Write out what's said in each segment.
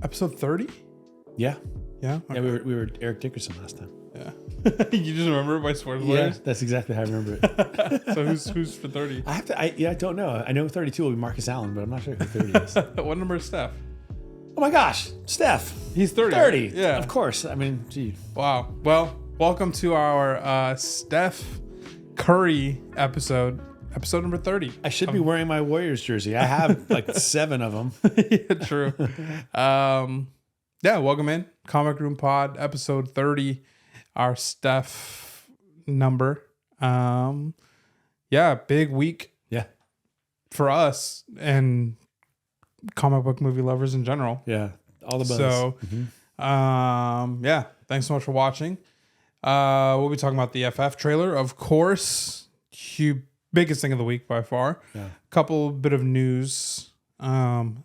Episode 30? Yeah. Yeah. Yeah, we were Eric Dickerson last time. Yeah. You just remember it by sports Yeah, lawyers? that's exactly how I remember it. So who's for 30? I don't know. I know 32 will be Marcus Allen, but I'm not sure who 30 is. What number is Steph? Oh my gosh, Steph. He's 30. 30. Yeah. Of course. I mean, gee. Wow. Well, welcome to our Steph Curry episode number 30. I should be wearing my Warriors jersey. I have like 7 of them. Yeah, true. Yeah, welcome in. Comic Room Pod, episode 30, our Steph number. Yeah, big week Yeah. for us and comic book movie lovers in general. Yeah. All the buzz. So, yeah, thanks so much for watching. We'll be talking about the FF trailer, of course. Biggest thing of the week by far. Yeah. Couple bit of news,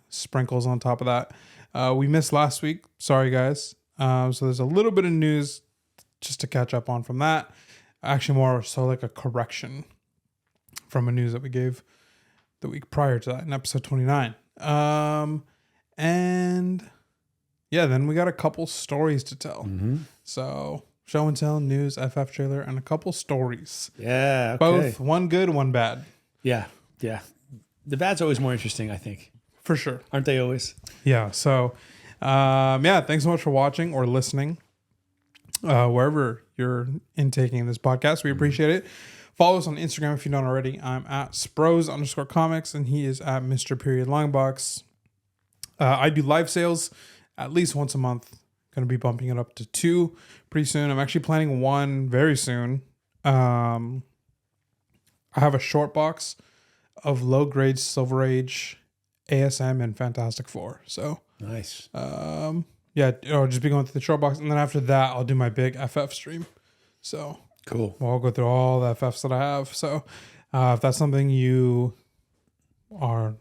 sprinkles on top of that. We missed last week. Sorry, guys. So there's a little bit of news just to catch up on from that. Actually, more so like a correction from a news that we gave the week prior to that in episode 29. And yeah, then we got a couple stories to tell. Mm-hmm. So show and tell, news, FF trailer, and a couple stories. Yeah. Okay. Both one good, one bad. Yeah. Yeah. The bad's always more interesting, I think. For sure. Aren't they always? Yeah. So, yeah, thanks so much for watching or listening. Wherever you're intaking this podcast, we appreciate it. Follow us on Instagram if you don't already. I'm at Spros_comics and he is at Mr. Period Longbox. I do live sales at least once a month. Going to be bumping it up to 2 pretty soon. I'm actually planning 1 very soon. I have a short box of low grade Silver Age, ASM, and Fantastic Four. So Nice. yeah, I'll just be going through the short box, and then after that, I'll do my big FF stream. So Cool. I'll go through all the FFs that I have. So if that's something you are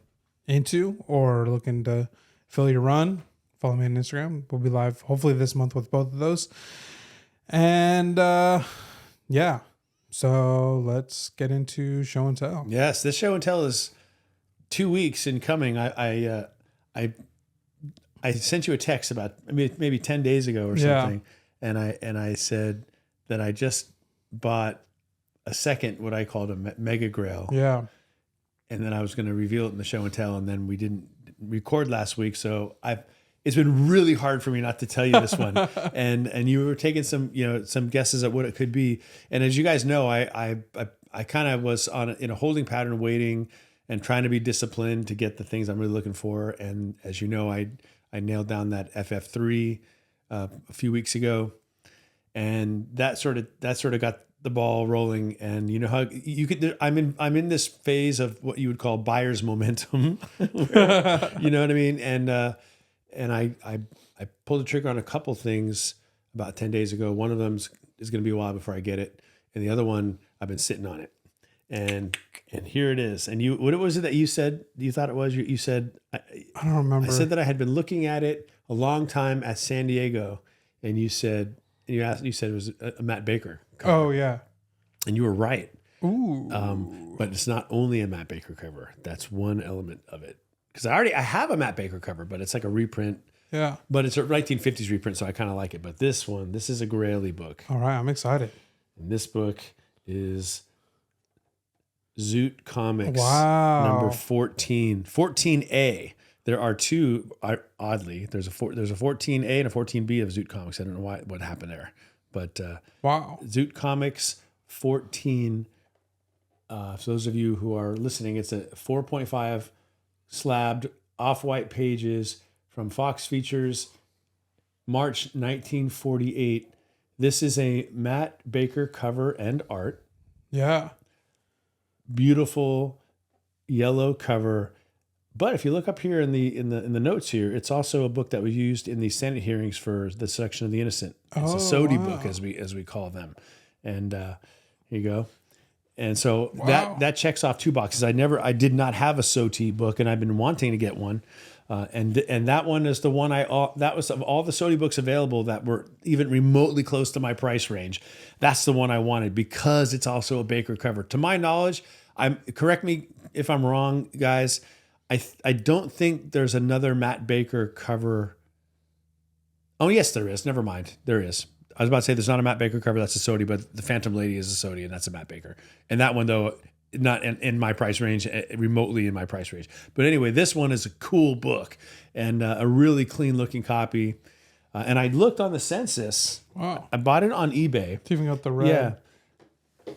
into or looking to fill your run, follow me on Instagram. We'll be live hopefully this month with both of those. And yeah, so let's get into show and tell. Yes, this show and tell is 2 weeks in coming. I sent you a text about maybe 10 days ago or something, and I said that I just bought a second what I called a Mega Grail, Yeah. and then I was going to reveal it in the show and tell, and then we didn't record last week, so it's been really hard for me not to tell you this one, and you were taking some guesses at what it could be, and as you guys know, I kind of was in a holding pattern, waiting and trying to be disciplined to get the things I'm really looking for, and as you know, I nailed down that FF3 a few weeks ago, and that sort of got the ball rolling. And you know how you could. I'm in this phase of what you would call buyer's momentum. Where, you know what I mean? And I pulled the trigger on a couple things about 10 days ago. One of them is going to be a while before I get it, and the other one I've been sitting on it. And here it is. And what was it that you said? You thought it was? You said I don't remember. I said that I had been looking at it a long time at San Diego, and you said it was a Matt Baker cover. Oh yeah. And you were right. Ooh. But it's not only a Matt Baker cover. That's one element of it. Because I have a Matt Baker cover, but it's like a reprint. Yeah. But it's a 1950s reprint, so I kind of like it. But this is a Grail-y book. All right, I'm excited. And this book is Zoot Comics Wow. number 14. 14A. There are two, oddly. There's a 14A and a 14B of Zoot Comics. I don't know what happened there. But Wow. Zoot Comics 14. For those of you who are listening, it's a 4.5 slabbed off-white pages from Fox Features, March 1948. This is a Matt Baker cover and art. Yeah. Beautiful yellow cover. But if you look up here in the notes here, it's also a book that was used in the Senate hearings for the Section of the Innocent. It's a SOTY book, as we call them. And here you go. And so that checks off 2 boxes. I did not have a SOTY book, and I've been wanting to get one. And that one is the one that was of all the SOTY books available that were even remotely close to my price range. That's the one I wanted because it's also a Baker cover. To my knowledge, correct me if I'm wrong, guys. I don't think there's another Matt Baker cover Oh yes, there is. Never mind, there is. I was about to say there's not a Matt Baker cover. That's a Sodi, but the Phantom Lady is a Sodi, and that's a Matt Baker. And that one though, not in my price range, remotely in my price range. But anyway, this one is a cool book and a really clean looking copy. And I looked on the census. Wow. I bought it on eBay. It's even got the red. Yeah.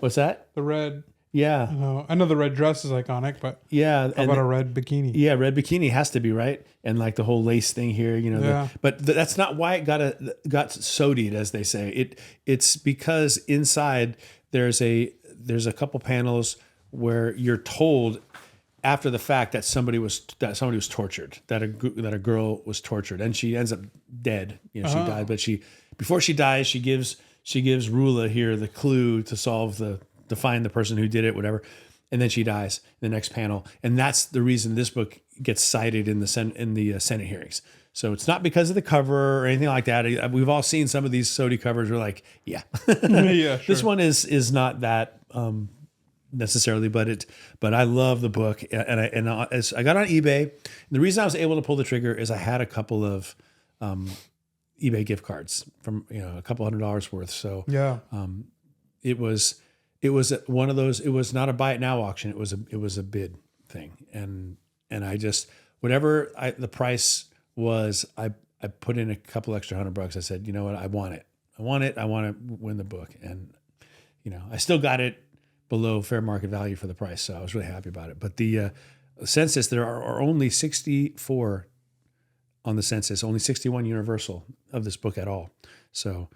What's that? The red. Yeah. I know the red dress is iconic, but Yeah. how about a red bikini? Yeah, red bikini has to be, right, and like the whole lace thing here, you know. Yeah. But that's not why it got sodied, as they say. It's because inside there's a couple panels where you're told after the fact that somebody was tortured, that a girl was tortured, and she ends up dead. You know, she died, but before she dies, she gives Rula here the clue to find the person who did it, whatever. And then she dies in the next panel. And that's the reason this book gets cited in the Senate hearings. So it's not because of the cover or anything like that. We've all seen some of these Sodi covers. We're like, yeah, Yeah, sure. This one is not that necessarily, but I love the book. And as I got on eBay, the reason I was able to pull the trigger is I had a couple of eBay gift cards from, a couple $100 worth. So Yeah. it was one of those. It was not a buy it now auction. It was a bid thing, and I just whatever the price was, I put in a couple extra $100. I said, you know what, I want it. I want to win the book, and I still got it below fair market value for the price, so I was really happy about it. But the census, there are only 64 on the census, only 61 universal of this book at all. So.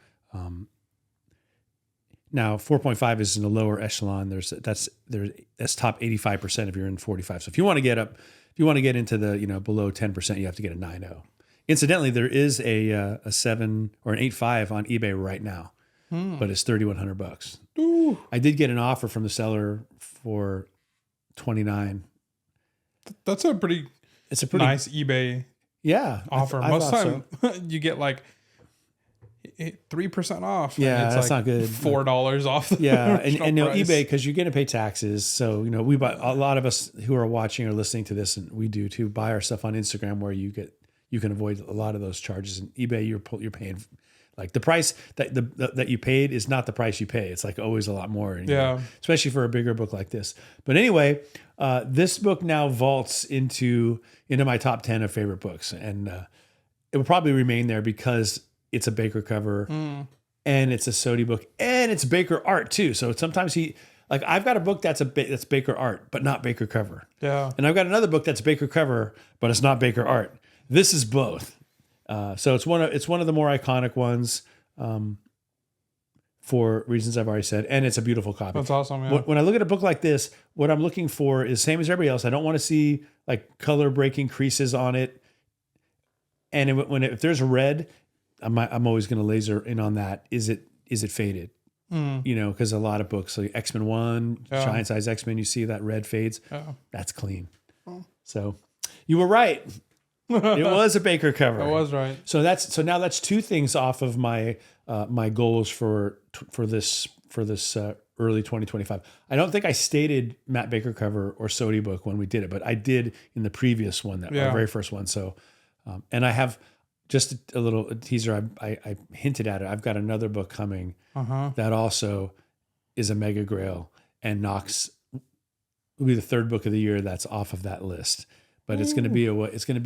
Now 4.5 is in the lower echelon. That's top 85% if you're in 45. So if you want to get into the below 10%, you have to get a 9.0. Incidentally, there is a 7 or an 8.5 on eBay right now, but it's $3,100. Ooh. I did get an offer from the seller for $29. That's a pretty nice eBay offer. Most time you get like 3% off. Yeah, it's that's like not good. $4 off. Yeah, and price. eBay, because you're going to pay taxes. So we buy, a lot of us who are watching or listening to this, and we do too, buy our stuff on Instagram where you can avoid a lot of those charges. And eBay, you're paying like the price that you paid is not the price you pay. It's like always a lot more. Especially for a bigger book like this. But anyway, this book now vaults into my top 10 of favorite books, and it will probably remain there because it's a Baker cover, and it's a Sodi book, and it's Baker art too. So sometimes I've got a book that's Baker art, but not Baker cover. Yeah. And I've got another book that's Baker cover, but it's not Baker art. This is both. So it's one of the more iconic ones, for reasons I've already said, and it's a beautiful copy. That's awesome. Yeah. When I look at a book like this, what I'm looking for is same as everybody else. I don't want to see like color breaking creases on it, and if there's red, I'm always going to laser in on that. Is it faded? Because a lot of books, like X-Men 1, Giant Size X-Men, you see that red fades. That's clean. So you were right. It was a Baker cover. I was right. So now that's two things off of my my goals for this early 2025. I don't think I stated Matt Baker cover or Sodi book when we did it, but I did in the previous one, our very first one. So, and I have. Just a little teaser. I hinted at it. I've got another book coming that also is a mega grail and will be the third book of the year that's off of that list. But it's going to be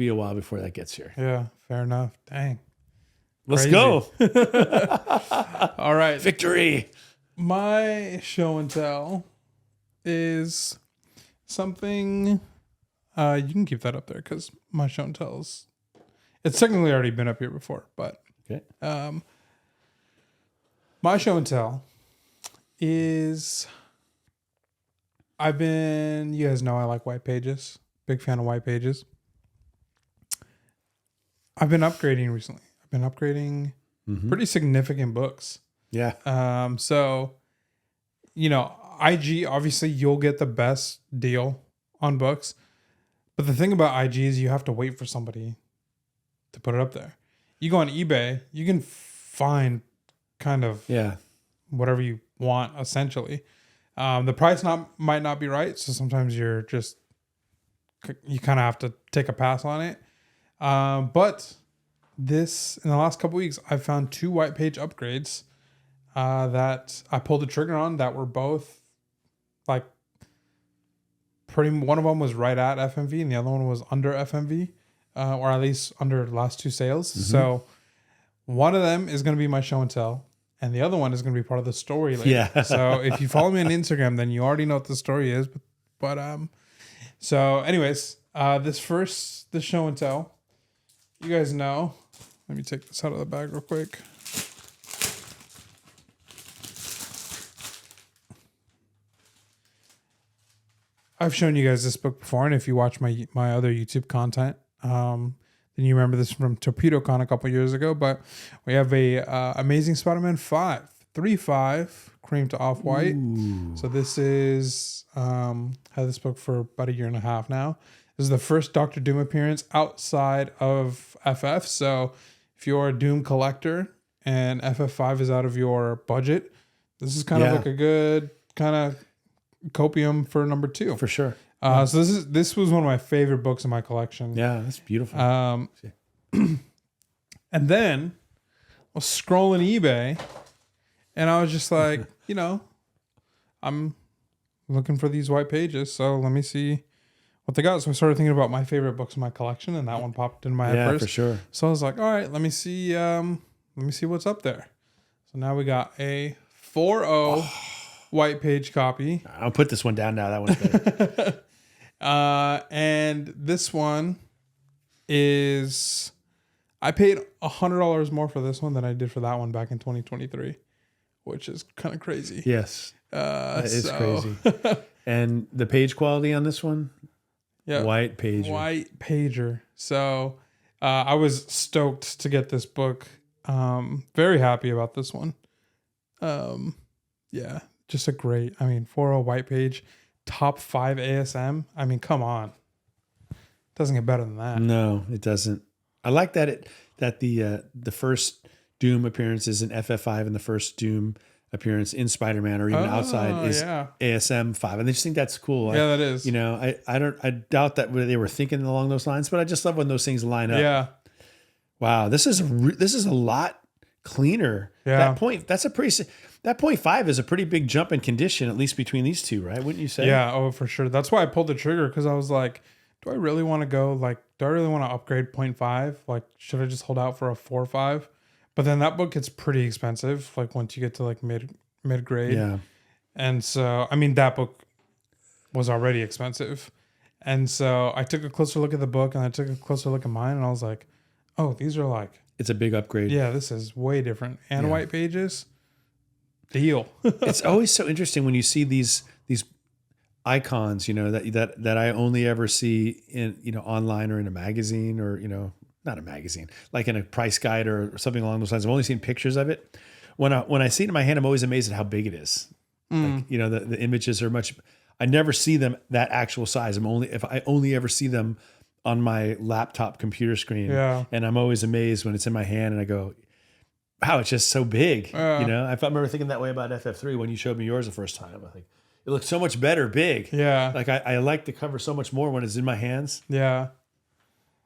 a while before that gets here. Yeah, fair enough. Dang. Let's go. All right. Victory. My show and tell is something. You can keep that up there because my show and tell is. It's technically already been up here before, but okay. My show and tell is you guys know I like white pages. Big fan of white pages. I've been upgrading recently. I've been upgrading pretty significant books. Yeah. So, IG, obviously you'll get the best deal on books. But the thing about IG is you have to wait for somebody to put it up there. You go on eBay, you can find kind of whatever you want essentially. The price might not be right, so sometimes you kind of have to take a pass on it. But in the last couple weeks, I found 2 white page upgrades that I pulled the trigger on that were both like one of them was right at FMV and the other one was under FMV, or at least under the last 2 sales. So one of them is going to be my show and tell, and the other one is going to be part of the story later. Yeah. So if you follow me on Instagram, then you already know what the story is. But so anyways, this show and tell, you guys know. Let me take this out of the bag real quick. I've shown you guys this book before, and if you watch my other YouTube content, then you remember this from TorpedoCon a couple years ago. But we have a Amazing Spider-Man 3.5 cream to off-white. So this is had this book for about 1.5 years now. This is the first Doctor Doom appearance outside of FF. So if you're a Doom collector and FF5 is out of your budget, this is kind of like a good kind of copium for number 2 For sure. So this was one of my favorite books in my collection. Yeah, that's beautiful. And then I was scrolling eBay and I was just like, I'm looking for these white pages, so let me see what they got. So I started thinking about my favorite books in my collection, and that one popped in my head first. For sure. So I was like, all right, let me see what's up there. So now we got a 4.0 white page copy. I'll put this one down now. That one's better. And this one is, I paid $100 more for this one than I did for that one back in 2023, which is kind of crazy. Yes. That is so- crazy. And the page quality on this one? Yeah. White pager. White pager. So I was stoked to get this book. Very happy about this one. Yeah, just a great, 4.0 white page, top 5 ASM. I mean, come on. Doesn't get better than that. No, it doesn't. I like that the first Doom appearance is in FF5 and the first Doom appearance in Spider-Man or even outside is ASM 5. And I just think that's cool. Yeah, that is. I doubt that they were thinking along those lines, but I just love when those things line up. Yeah. Wow, this is a lot cleaner. Yeah. That 0.5 is a pretty big jump in condition, at least between these two, right? Wouldn't you say? Yeah, oh, for sure. That's why I pulled the trigger, because I was like, do I really want to upgrade 0.5? Like, should I just hold out for a 4.5? But then that book gets pretty expensive, like once you get to like mid grade. Yeah. And so, that book was already expensive. And so I took a closer look at the book and I took a closer look at mine, and I was like, oh, these are like, it's a big upgrade. yeah, this is way different. And white pages, deal. It's always so interesting when you see these icons, that I only ever see in, online or in a magazine or, not a magazine, like in a price guide or something along those lines. I've only seen pictures of it. When I see it in my hand, I'm always amazed at how big it is. Like, the images are I never see them that actual size. If I only ever see them on my laptop computer screen. Yeah. And I'm always amazed when it's in my hand and I go, wow, it's just so big. I remember thinking that way about FF3 when you showed me yours the first time. I think it looks so much better, big. Yeah. Like I like the cover so much more when it's in my hands. Yeah.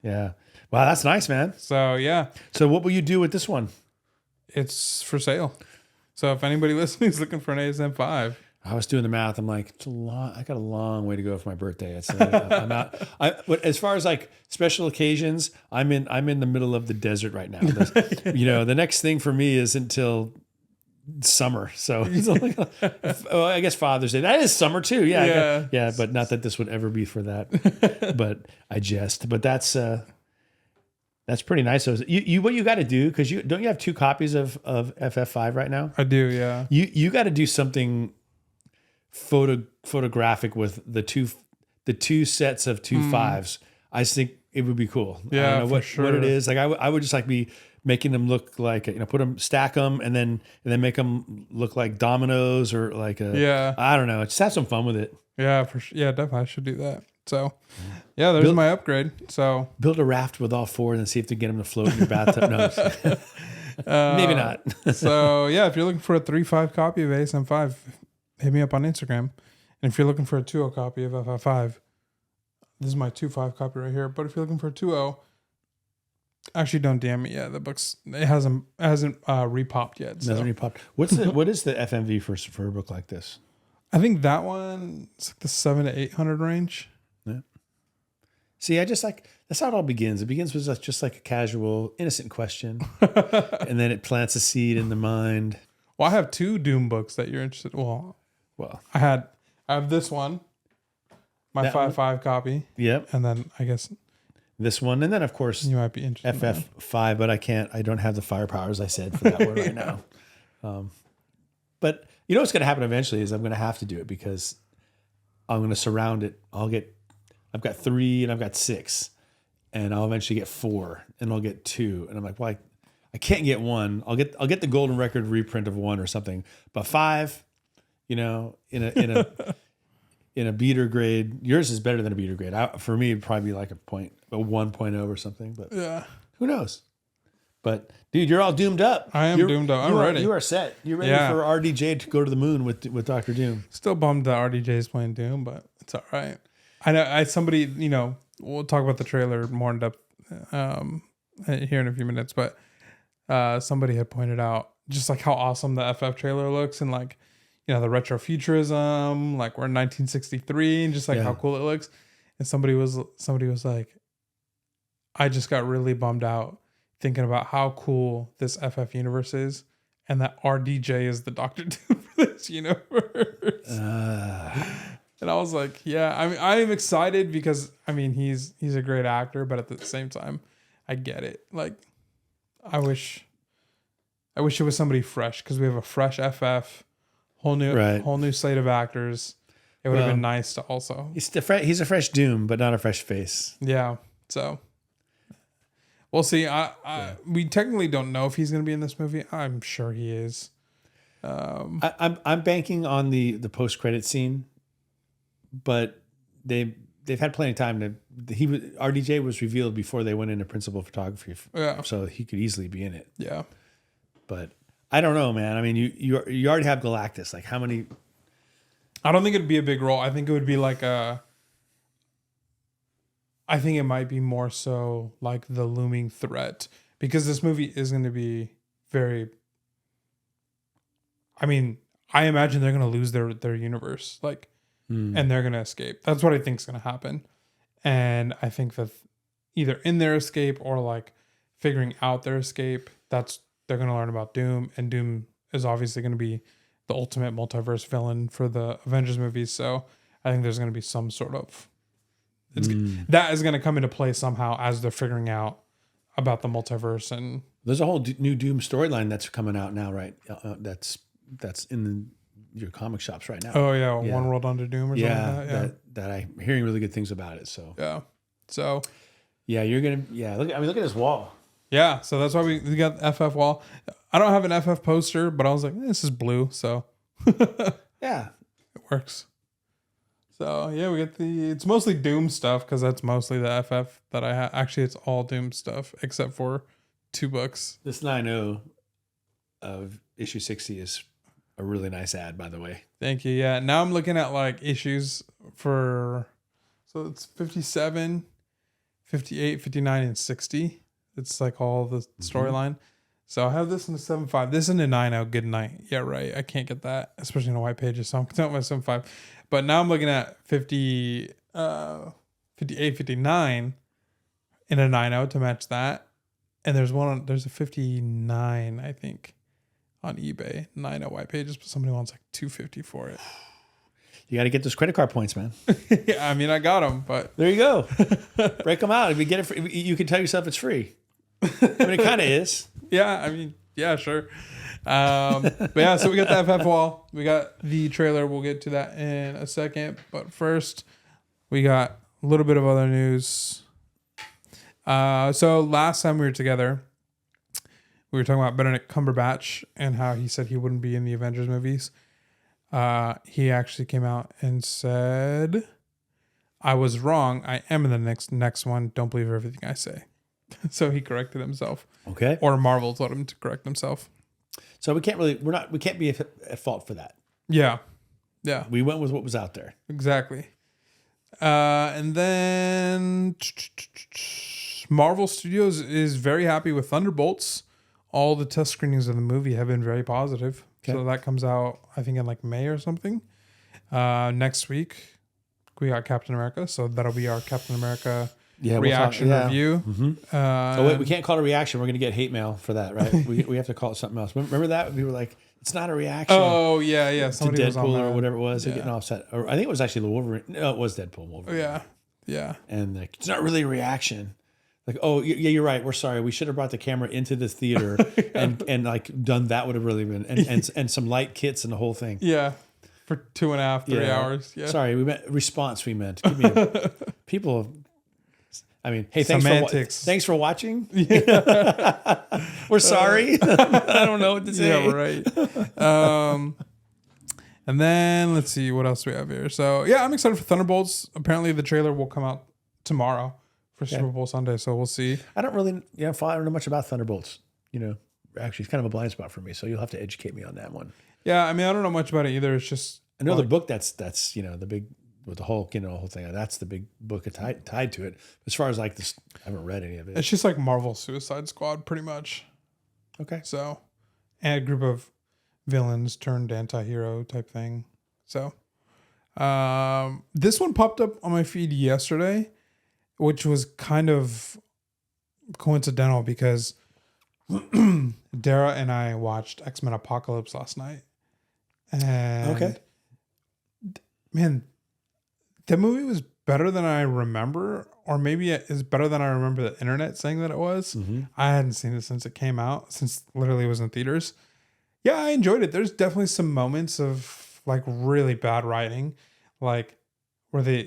Yeah. Wow, that's nice, man. So, yeah. So what will you do with this one? It's for sale. So if anybody listening is looking for an ASM 5. I was doing the math. I'm like, I got a long way to go for my birthday. I'm out. But as far as like special occasions, I'm in the middle of the desert right now. The next thing for me is until summer. So I guess Father's Day. That is summer too. Yeah. But not that this would ever be for that. But I jest. But that's pretty nice. So what you got to do, because don't you have 2 copies of FF5 right now? I do. Yeah. You got to do something photographic with the two sets of 2 5s. I think it would be cool. Yeah, I don't know what it is. Like I would just like be making them look like, stack them and then make them look like dominoes or like I don't know. Just have some fun with it. Yeah, for sure. Yeah, definitely. I should do that. So, yeah, there's my upgrade. So build a raft with all 4 and then see if they get them to float in your bathtub. No, maybe not. So yeah, if you're looking for a 3.5 copy of ASM 5, hit me up on Instagram. And if you're looking for a 2.0 copy of FF5, this is my 2.5 copy right here. But if you're looking for a 2.0, Actually, don't DM me yet. The book's it hasn't repopped yet. So. Doesn't really pop. What is the FMV for a book like this? I think that one it's like the 700 to 800 range. Yeah. See, I just like that's how it all begins. It begins with just like a casual, innocent question, and then it plants a seed in the mind. Well, I have 2 Doom books that you're interested. Well, I have this one, my 5.5 copy. Yep. And then I guess this one, and then of course you might be interested. FF5, but I don't have the firepower as I said for that one right now. But you know what's going to happen eventually is I'm going to have to do it because I'm going to surround it. I've got 3 and I've got 6, and I'll eventually get 4, and I'll get 2, and I'm like, well, I can't get 1. I'll get the golden record reprint of 1 or something, but 5, you know, in a in a beater grade, yours is better than a beater grade. For me, it'd probably be like a 1.0 or something, but Yeah. Who knows? But dude, you're all doomed up. I am doomed up. I'm ready. You are set. You're ready for RDJ to go to the moon with Dr. Doom. Still bummed that RDJ is playing Doom, but it's all right. I know somebody, you know, we'll talk about the trailer more in depth here in a few minutes, but somebody had pointed out just like how awesome the FF trailer looks and like, you know, the retrofuturism, like we're in 1963 and just like how cool it looks. And somebody was like, I just got really bummed out thinking about how cool this FF universe is and that RDJ is the Doctor Doom for this universe. And I was like, yeah, I mean, I am excited because I mean, he's a great actor, but at the same time, I get it. Like, I wish it was somebody fresh because we have a fresh FF, whole new slate of actors. It would have been nice to also. He's a fresh Doom, but not a fresh face. Yeah, so we'll see. We technically don't know if he's going to be in this movie. I'm sure he is. I'm banking on the post credit scene, but they've had plenty of time to. RDJ was revealed before they went into principal photography, so he could easily be in it. Yeah, but I don't know, man. I mean, you already have Galactus. Like, how many? I don't think it'd be a big role. I think it would be like I think it might be more so like the looming threat because this movie is going to be very. I mean, I imagine they're going to lose their universe, like, and they're going to escape. That's what I think is going to happen, and I think that either in their escape or like figuring out their escape, they're going to learn about Doom, and Doom is obviously going to be the ultimate multiverse villain for the Avengers movies. So I think there's going to be some sort of that is going to come into play somehow as they're figuring out about the multiverse. And there's a whole new Doom storyline that's coming out now, right? That's in your comic shops right now. Oh yeah, One World Under Doom or something like that. That I'm hearing really good things about it. So you're gonna look at this wall. Yeah, so that's why we got the FF wall. I don't have an FF poster, but I was like, this is blue, so yeah, it works. So yeah, we get it's mostly Doom stuff because that's mostly the FF that I have. Actually, it's all Doom stuff except for 2 books. This 9.0 of issue 60 is a really nice ad, by the way. Thank you. Yeah, now I'm looking at like issues so it's 57, 58, 59, and 60. It's like all the storyline. So I have this in the 7.5. This is in a 9.0. Good night. Yeah, right. I can't get that, especially in a white pages. So I'm content with my 7.5. But now I'm looking at 58, 59 in a 9.0 to match that. And there's a 59, I think, on eBay. 9.0 white pages, but somebody wants like $250 for it. You got to get those credit card points, man. Yeah, I mean, I got them, but there you go. Break them out. If you get it, you can tell yourself it's free. I mean, it kind of is. Yeah, I mean, yeah, sure. But yeah, so we got the FF wall. We got the trailer. We'll get to that in a second. But first, we got a little bit of other news. So last time we were together, we were talking about Benedict Cumberbatch and how he said he wouldn't be in the Avengers movies. He actually came out and said, I was wrong. I am in the next one. Don't believe everything I say. So he corrected himself. Okay. Or Marvel told him to correct himself. So we can't be at fault for that. Yeah. Yeah. We went with what was out there. Exactly. And then Marvel Studios is very happy with Thunderbolts. All the test screenings of the movie have been very positive. Okay. So that comes out, I think, in like May or something. Next week, we got Captain America. So that'll be our Captain America reaction review. Oh, wait, we can't call it a reaction. We're going to get hate mail for that, right? we have to call it something else. Remember that? We were like, it's not a reaction. Oh, yeah. To Somebody was on Deadpool that. or whatever it was. Yeah. They're getting offset. Or I think it was actually the Wolverine. No, it was Deadpool and Wolverine. Yeah. And like, it's not really a reaction. Like, oh, yeah, you're right. We're sorry. We should have brought the camera into the theater and like done that would have really been and some light kits and the whole thing. Yeah. For 2.5, 3 hours. Yeah. Sorry, we meant response. We meant give me people. I mean, hey, thanks for watching. Yeah. We're sorry. I don't know what to say. Yeah, right. And then let's see what else we have here. So yeah, I'm excited for Thunderbolts. Apparently, the trailer will come out tomorrow for Super Bowl Sunday. So we'll see. I don't really, I don't know much about Thunderbolts. Actually, it's kind of a blind spot for me. So you'll have to educate me on that one. Yeah, I mean, I don't know much about it either. It's just I know the book that's the big with the Hulk, the whole thing. That's the big book tied to it. As far as like this, I haven't read any of it. It's just like Marvel Suicide Squad, pretty much. Okay. So, and a group of villains turned anti-hero type thing. So, this one popped up on my feed yesterday, which was kind of coincidental because Dara and I watched X-Men Apocalypse last night. And man, that movie was better than I remember, or maybe it is better than I remember the internet saying that it was. Mm-hmm. I hadn't seen it since it came out, since literally it was in theaters. Yeah, I enjoyed it. There's definitely some moments of like really bad writing, like where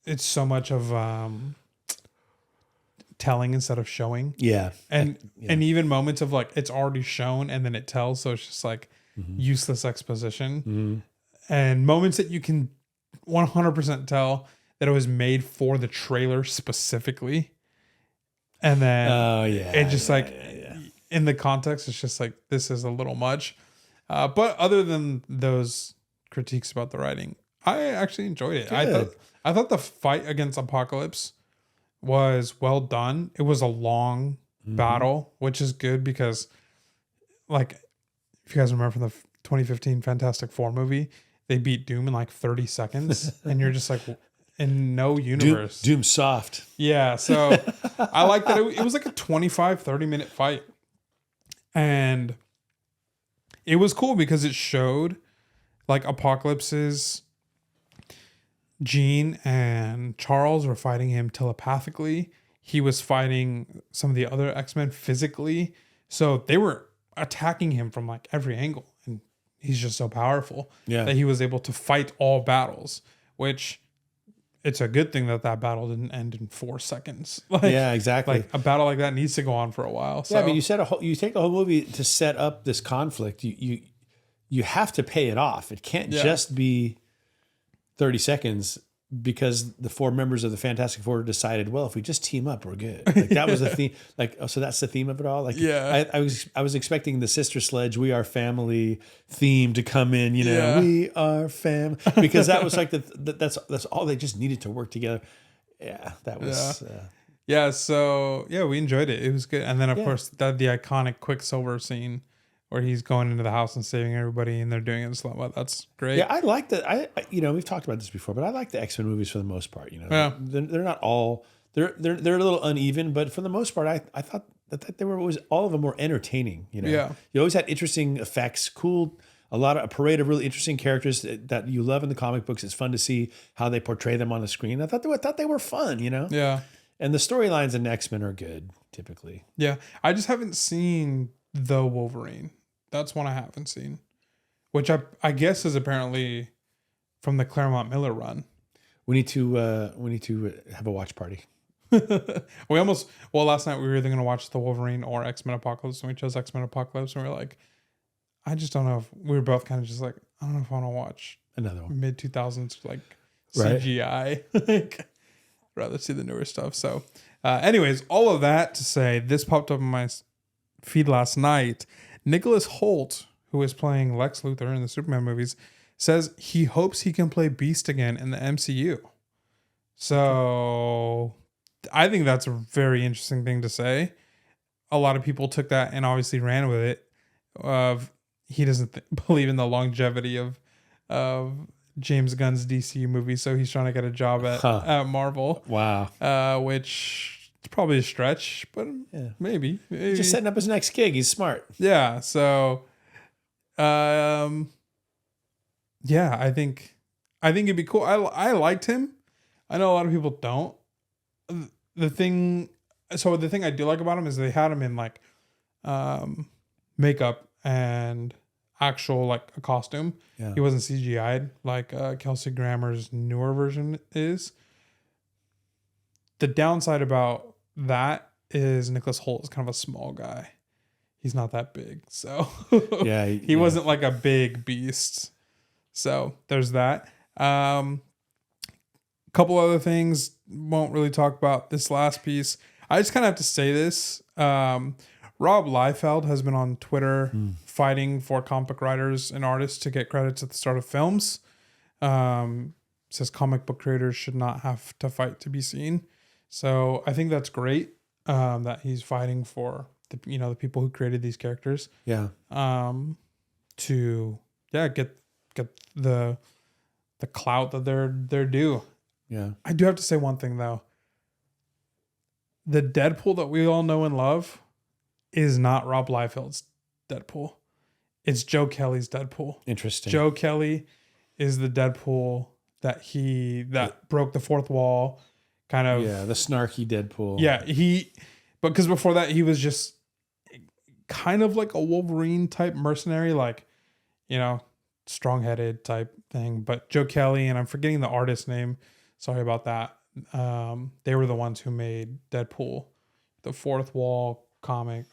it's so much of telling instead of showing. Yeah. And even moments of like it's already shown and then it tells, so it's just like useless exposition. And moments that you can 100% tell that it was made for the trailer specifically. And then it just in the context, it's just like, this is a little much. But other than those critiques about the writing, I actually enjoyed it. Good. I thought the fight against Apocalypse was well done. It was a long battle, which is good because, like, if you guys remember from the 2015 Fantastic Four movie, they beat Doom in like 30 seconds, and you're just like, in no universe. Doom soft. Yeah, so I like that it was like a 25-30 minute fight, and it was cool because it showed like Apocalypse's Jean and Charles were fighting him telepathically. He was fighting some of the other X-Men physically. So they were attacking him from like every angle. And he's just so powerful that he was able to fight all battles, which it's a good thing that battle didn't end in 4 seconds. Exactly. Like a battle like that needs to go on for a while. So I mean, you take the whole movie to set up this conflict. You have to pay it off. It can't just be 30 seconds because the 4 members of the Fantastic Four decided, well, if we just team up, we're good. Like that was the theme. Like, so that's the theme of it all. Like, I was expecting the Sister Sledge, We Are Family theme to come in. We are family, because that was like that's all they just needed to work together. Yeah, that was. So we enjoyed it. It was good. And then of course the iconic Quicksilver scene where he's going into the house and saving everybody, and they're doing it in slow mo. That's great. Yeah, I like that. I we've talked about this before, but I like the X-Men movies for the most part. They're not all they're a little uneven, but for the most part, I thought that they were all of them were entertaining. You always had interesting effects, cool. A parade of really interesting characters that you love in the comic books. It's fun to see how they portray them on the screen. I thought they were fun. Yeah. And the storylines in X-Men are good typically. Yeah, I just haven't seen the Wolverine. That's one I haven't seen, which I guess is apparently from the Claremont Miller run. We need to have a watch party. Last night we were either going to watch the Wolverine or X-Men Apocalypse, and we chose X-Men Apocalypse, and we were like, I just don't know if we were both kind of just like, I don't know if I want to watch another one mid 2000s like CGI. Like, rather see the newer stuff. So, anyways, all of that to say, this popped up on my feed last night. Nicholas Hoult, who is playing Lex Luthor in the Superman movies, says he hopes he can play Beast again in the MCU. So I think that's a very interesting thing to say. A lot of people took that and obviously ran with it. Of he doesn't believe in the longevity of James Gunn's DC movie, so he's trying to get a job at Marvel. Wow. Which is probably a stretch, but maybe. Just setting up his next gig. He's smart. Yeah. So, yeah, I think it'd be cool. I liked him. I know a lot of people don't. The thing I do like about him is they had him in like makeup and actual like a costume. Yeah. He wasn't CGI'd like Kelsey Grammer's newer version is. The downside about that is Nicholas Hoult is kind of a small guy. He's not that big. So Yeah. he wasn't like a big beast. So there's that. Couple other things, won't really talk about this last piece. I just kind of have to say this. Rob Liefeld has been on Twitter fighting for comic book writers and artists to get credits at the start of films. Says comic book creators should not have to fight to be seen. So I think that's great that he's fighting for the people who created these characters. Yeah. To get the clout that they're due. Yeah. I do have to say one thing though. The Deadpool that we all know and love is not Rob Liefeld's Deadpool. It's Joe Kelly's Deadpool. Interesting. Joe Kelly is the Deadpool that broke the fourth wall, kind of. Yeah, the snarky Deadpool. Yeah, because before that he was just kind of like a Wolverine type mercenary, like, strong-headed type thing. But Joe Kelly, and I'm forgetting the artist name. Sorry about that. They were the ones who made Deadpool, the fourth wall comic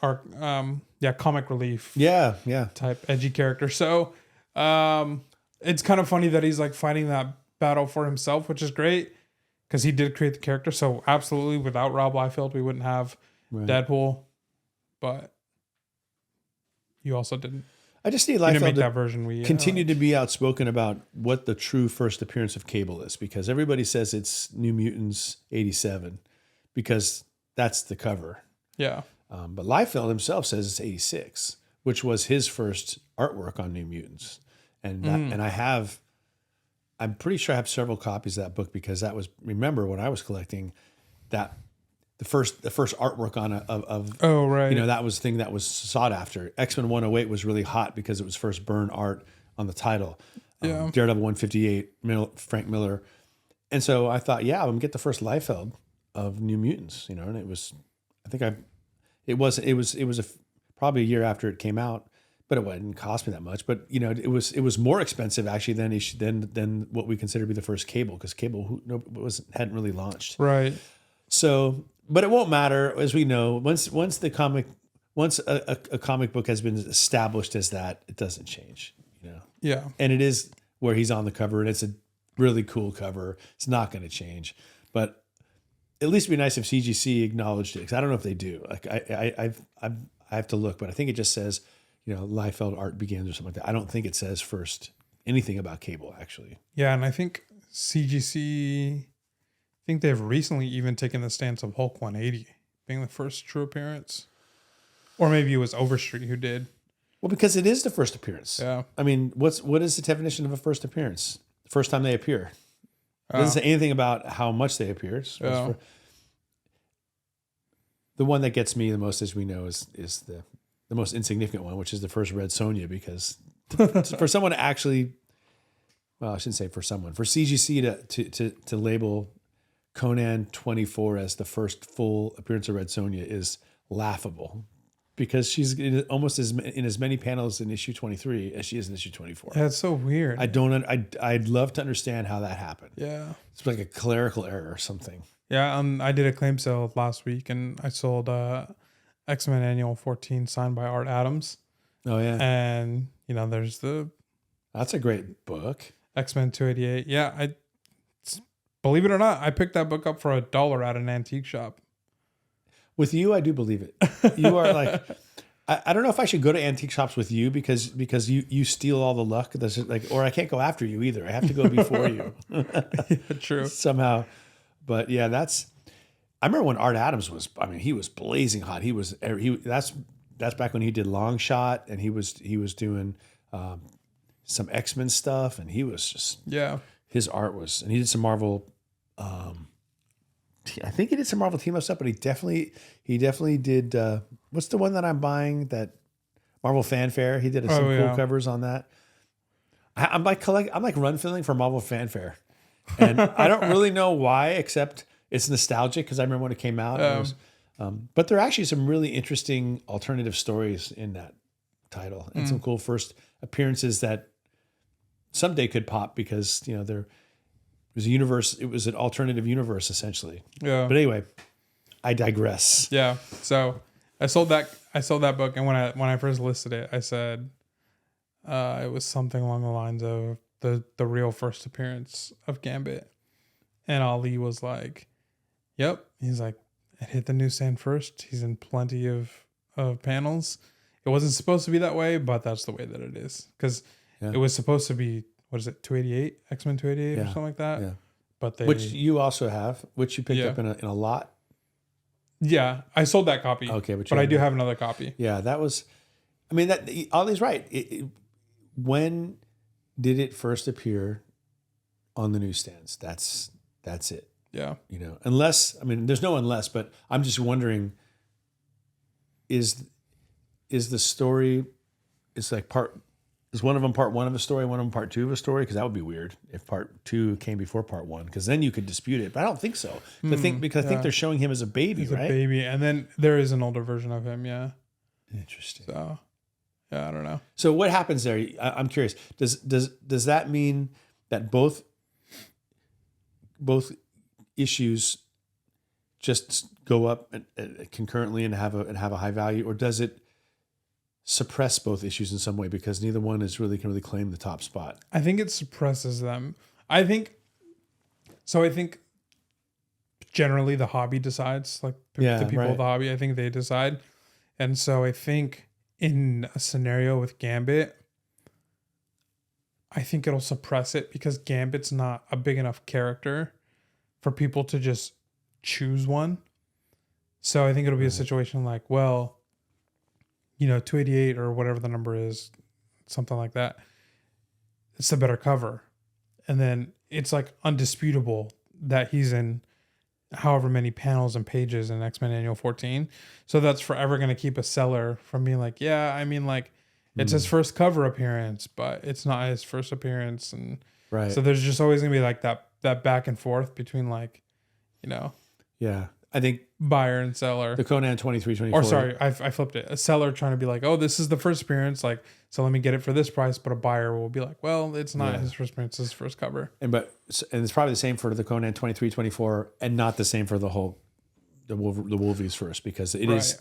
relief. Yeah. Type edgy character. So, it's kind of funny that he's like fighting that battle for himself, which is great because he did create the character. So absolutely, without Rob Liefeld, we wouldn't have Deadpool. But you also didn't. I just need Liefeld Liefeld that version. We continue to be outspoken about what the true first appearance of Cable is, because everybody says it's New Mutants 87 because that's the cover. Yeah. But Liefeld himself says it's 86, which was his first artwork on New Mutants. And I'm pretty sure I have several copies of that book because that was, remember when I was collecting that the first artwork on oh, right. That was the thing that was sought after. X-Men 108 was really hot because it was first burn art on the title. Daredevil 158, Frank Miller. And so I thought, I'm going to get the first Liefeld of New Mutants, and it was, it was probably a year after it came out, but it didn't cost me that much. But it was more expensive actually than what we consider to be the first Cable, because Cable hadn't really launched. Right. So, but it won't matter, as we know. Once a comic book has been established as that, it doesn't change. Yeah. And it is where he's on the cover, and it's a really cool cover. It's not going to change, but at least it'd be nice if CGC acknowledged it, because I don't know if they do. Like I have to look, but I think it just says, Liefeld art begins or something like that. I don't think it says first anything about Cable actually. Yeah, and I think CGC, they've recently even taken the stance of Hulk 180 being the first true appearance, or maybe it was Overstreet who did. Well, because it is the first appearance. Yeah. I mean, what is the definition of a first appearance? The first time they appear. It doesn't say anything about how much they appear. The one that gets me the most, as we know, is the most insignificant one, which is the first Red Sonja, because for someone to actually, well, I shouldn't say for CGC to label Conan 24 as the first full appearance of Red Sonja is laughable, because she's almost in as many panels in issue 23 as she is in issue 24. That's so weird. I'd love to understand how that happened. Yeah. It's like a clerical error or something. Yeah. I did a claim sale last week and I sold X-Men Annual 14 signed by Art Adams. Oh yeah. And there's that's a great book. X-Men 288. Yeah. Believe it or not, I picked that book up for $1 at an antique shop. With you, I do believe it. You are like, I don't know if I should go to antique shops with you because you steal all the luck. Or I can't go after you either. I have to go before you. Yeah, true. Somehow. But yeah, I remember when Art Adams was. I mean, he was blazing hot. That's back when he did Long Shot, and he was doing some X-Men stuff, and he was just his art was, and he did some Marvel. I think he did some Marvel team up stuff, but he definitely did. What's the one that I'm buying? That Marvel Fanfare. He did some cool covers on that. I'm like run filling for Marvel Fanfare, and I don't really know why, except it's nostalgic because I remember when it came out. But there are actually some really interesting alternative stories in that title, and some cool first appearances that someday could pop because there was a universe. It was an alternative universe essentially. Yeah. But anyway, I digress. Yeah. So I sold that book, and when I first listed it, I said it was something along the lines of the real first appearance of Gambit, and Ali was like, "Yep." He's like, "It hit the newsstand first. He's in plenty of panels. It wasn't supposed to be that way, but that's the way that it is because it was supposed to be." What is it, 288? X-Men 288 or something like that? Yeah. But which you also have, which you picked up in a lot. Yeah, I sold that copy. Okay, but I do have another copy. Yeah, that was, I mean, Ollie's right. When did it first appear on the newsstands? That's it. Yeah. Unless, I mean, there's no unless, but I'm just wondering, is the story, it's like is one of them part one of a story, one of them part two of a story? Because that would be weird if part two came before part one, because then you could dispute it. But I don't think so. I think they're showing him as a baby, right? A baby, and then there is an older version of him. Yeah. Interesting. So, yeah, I don't know. So what happens there? I'm curious. Does that mean that both issues just go up concurrently and have a high value, or does it suppress both issues in some way because neither one can really claim the top spot? I think it suppresses them. I think generally the hobby decides, like the people of the hobby, I think they decide. And so I think in a scenario with Gambit, I think it'll suppress it because Gambit's not a big enough character for people to just choose one. So I think it'll be a situation like, well, 288 or whatever the number is, something like that. It's the better cover. And then it's like undisputable that he's in however many panels and pages in X-Men Annual 14. So that's forever going to keep a seller from being like, yeah, I mean, like, it's his first cover appearance, but it's not his first appearance. And so there's just always going to be like that back and forth between like, Yeah. I think buyer and seller. The Conan 2324. Or sorry, I flipped it. A seller trying to be like, oh, this is the first appearance, like, so let me get it for this price. But a buyer will be like, well, it's not his first appearance, it's his first cover. And it's probably the same for the Conan 2324, and not the same for the Wolvies first, because it's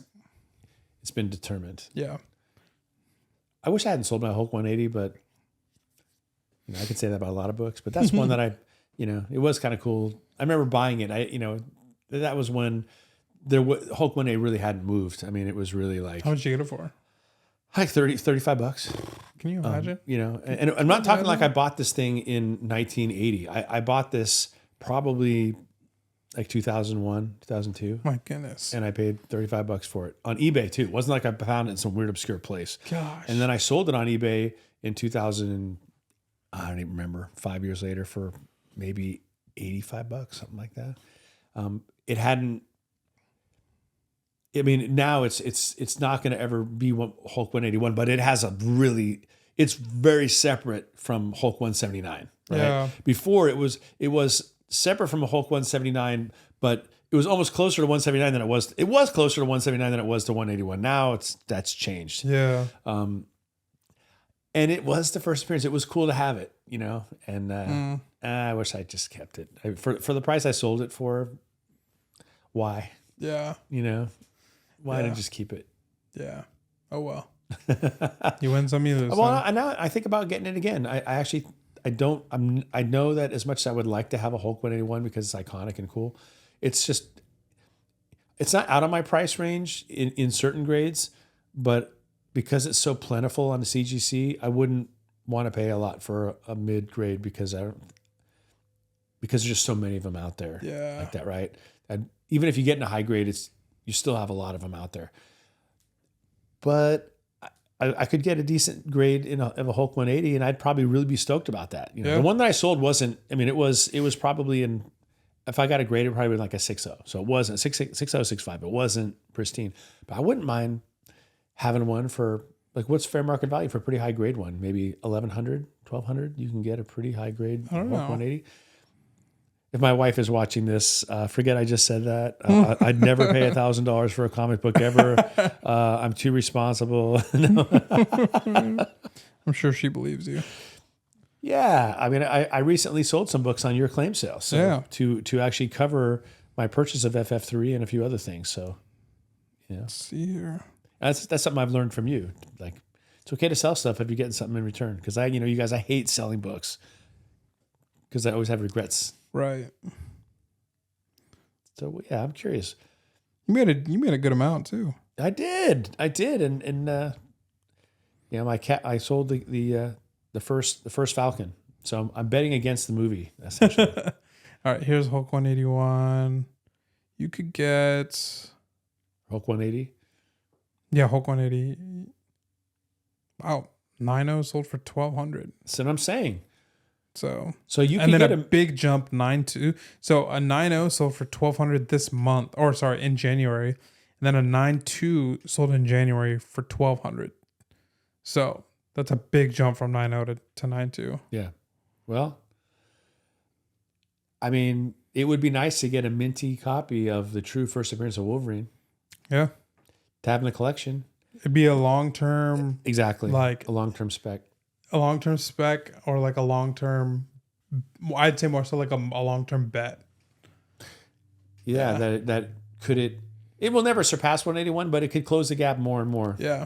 been determined. Yeah. I wish I hadn't sold my Hulk 180, but I could say that about a lot of books. But that's one that it was kind of cool. I remember buying it. That was when Hulk 180 really hadn't moved. I mean, it was really like, how much did you get it for? Like $35. Can you imagine? And I'm not talking like I bought this thing in 1980. I bought this probably like 2001, 2002. My goodness. And I paid $35 for it on eBay too. It wasn't like I found it in some weird obscure place. Gosh. And then I sold it on eBay in 2000. I don't even remember. 5 years later for maybe $85, something like that. It hadn't. I mean, now it's not going to ever be Hulk 181, but it has it's very separate from Hulk 179. Right? Yeah. Before it was separate from a Hulk 179, but it was almost closer to 179 than it was. It was closer to 179 than it was to 181. Now that's changed. Yeah. And it was the first appearance. It was cool to have it, and I wish I just kept it for the price I sold it for. Why? Yeah. Why didn't I just keep it? Yeah. Oh, well. You win some, you lose some. Well, now I think about getting it again. I know that as much as I would like to have a Hulk 181 because it's iconic and cool, it's not out of my price range in certain grades, but because it's so plentiful on the CGC, I wouldn't want to pay a lot for a mid grade because because there's just so many of them out there. Yeah. Like that, right? And even if you get in a high grade, you still have a lot of them out there. But I could get a decent grade of a Hulk 180, and I'd probably really be stoked about that. You know, the one that I sold wasn't. I mean, it was probably if I got a grade, it probably like a 6.0. So it wasn't 6.0, 6.5. It wasn't pristine, but I wouldn't mind having one for like what's fair market value for a pretty high grade one? Maybe 1,100, 1,200. You can get a pretty high grade Hulk 180. If my wife is watching this, forget I just said that. I'd never pay $1,000 for a comic book ever. I'm too responsible. I'm sure she believes you. Yeah, I mean, I recently sold some books on your claim sale, so to actually cover my purchase of FF3 and a few other things. So, yeah, let's see here. That's something I've learned from you. Like, it's okay to sell stuff if you're getting something in return. Because you guys, I hate selling books because I always have regrets. Right. So yeah, I'm curious. You made a good amount too. I did, and my cat. I sold the first Falcon, so I'm betting against the movie essentially. All right, here's Hulk 181. You could get Hulk 180. Yeah, Hulk 180. Wow, 9.0 sold for 1,200. That's what I'm saying. So you can and then get a big jump 9.2. So a 9.0 sold for 1,200 this month, or sorry, in January, and then a 9.2 sold in January for 1,200. So that's a big jump from 9.0 to 9.2. Yeah. Well, I mean, it would be nice to get a minty copy of the true first appearance of Wolverine. Yeah. To have in the collection. It'd be a long-term. Exactly. Like a long-term spec. A long-term spec or like a long-term, I'd say more so like a long-term bet. Yeah. That could it will never surpass 181, but it could close the gap more and more. Yeah.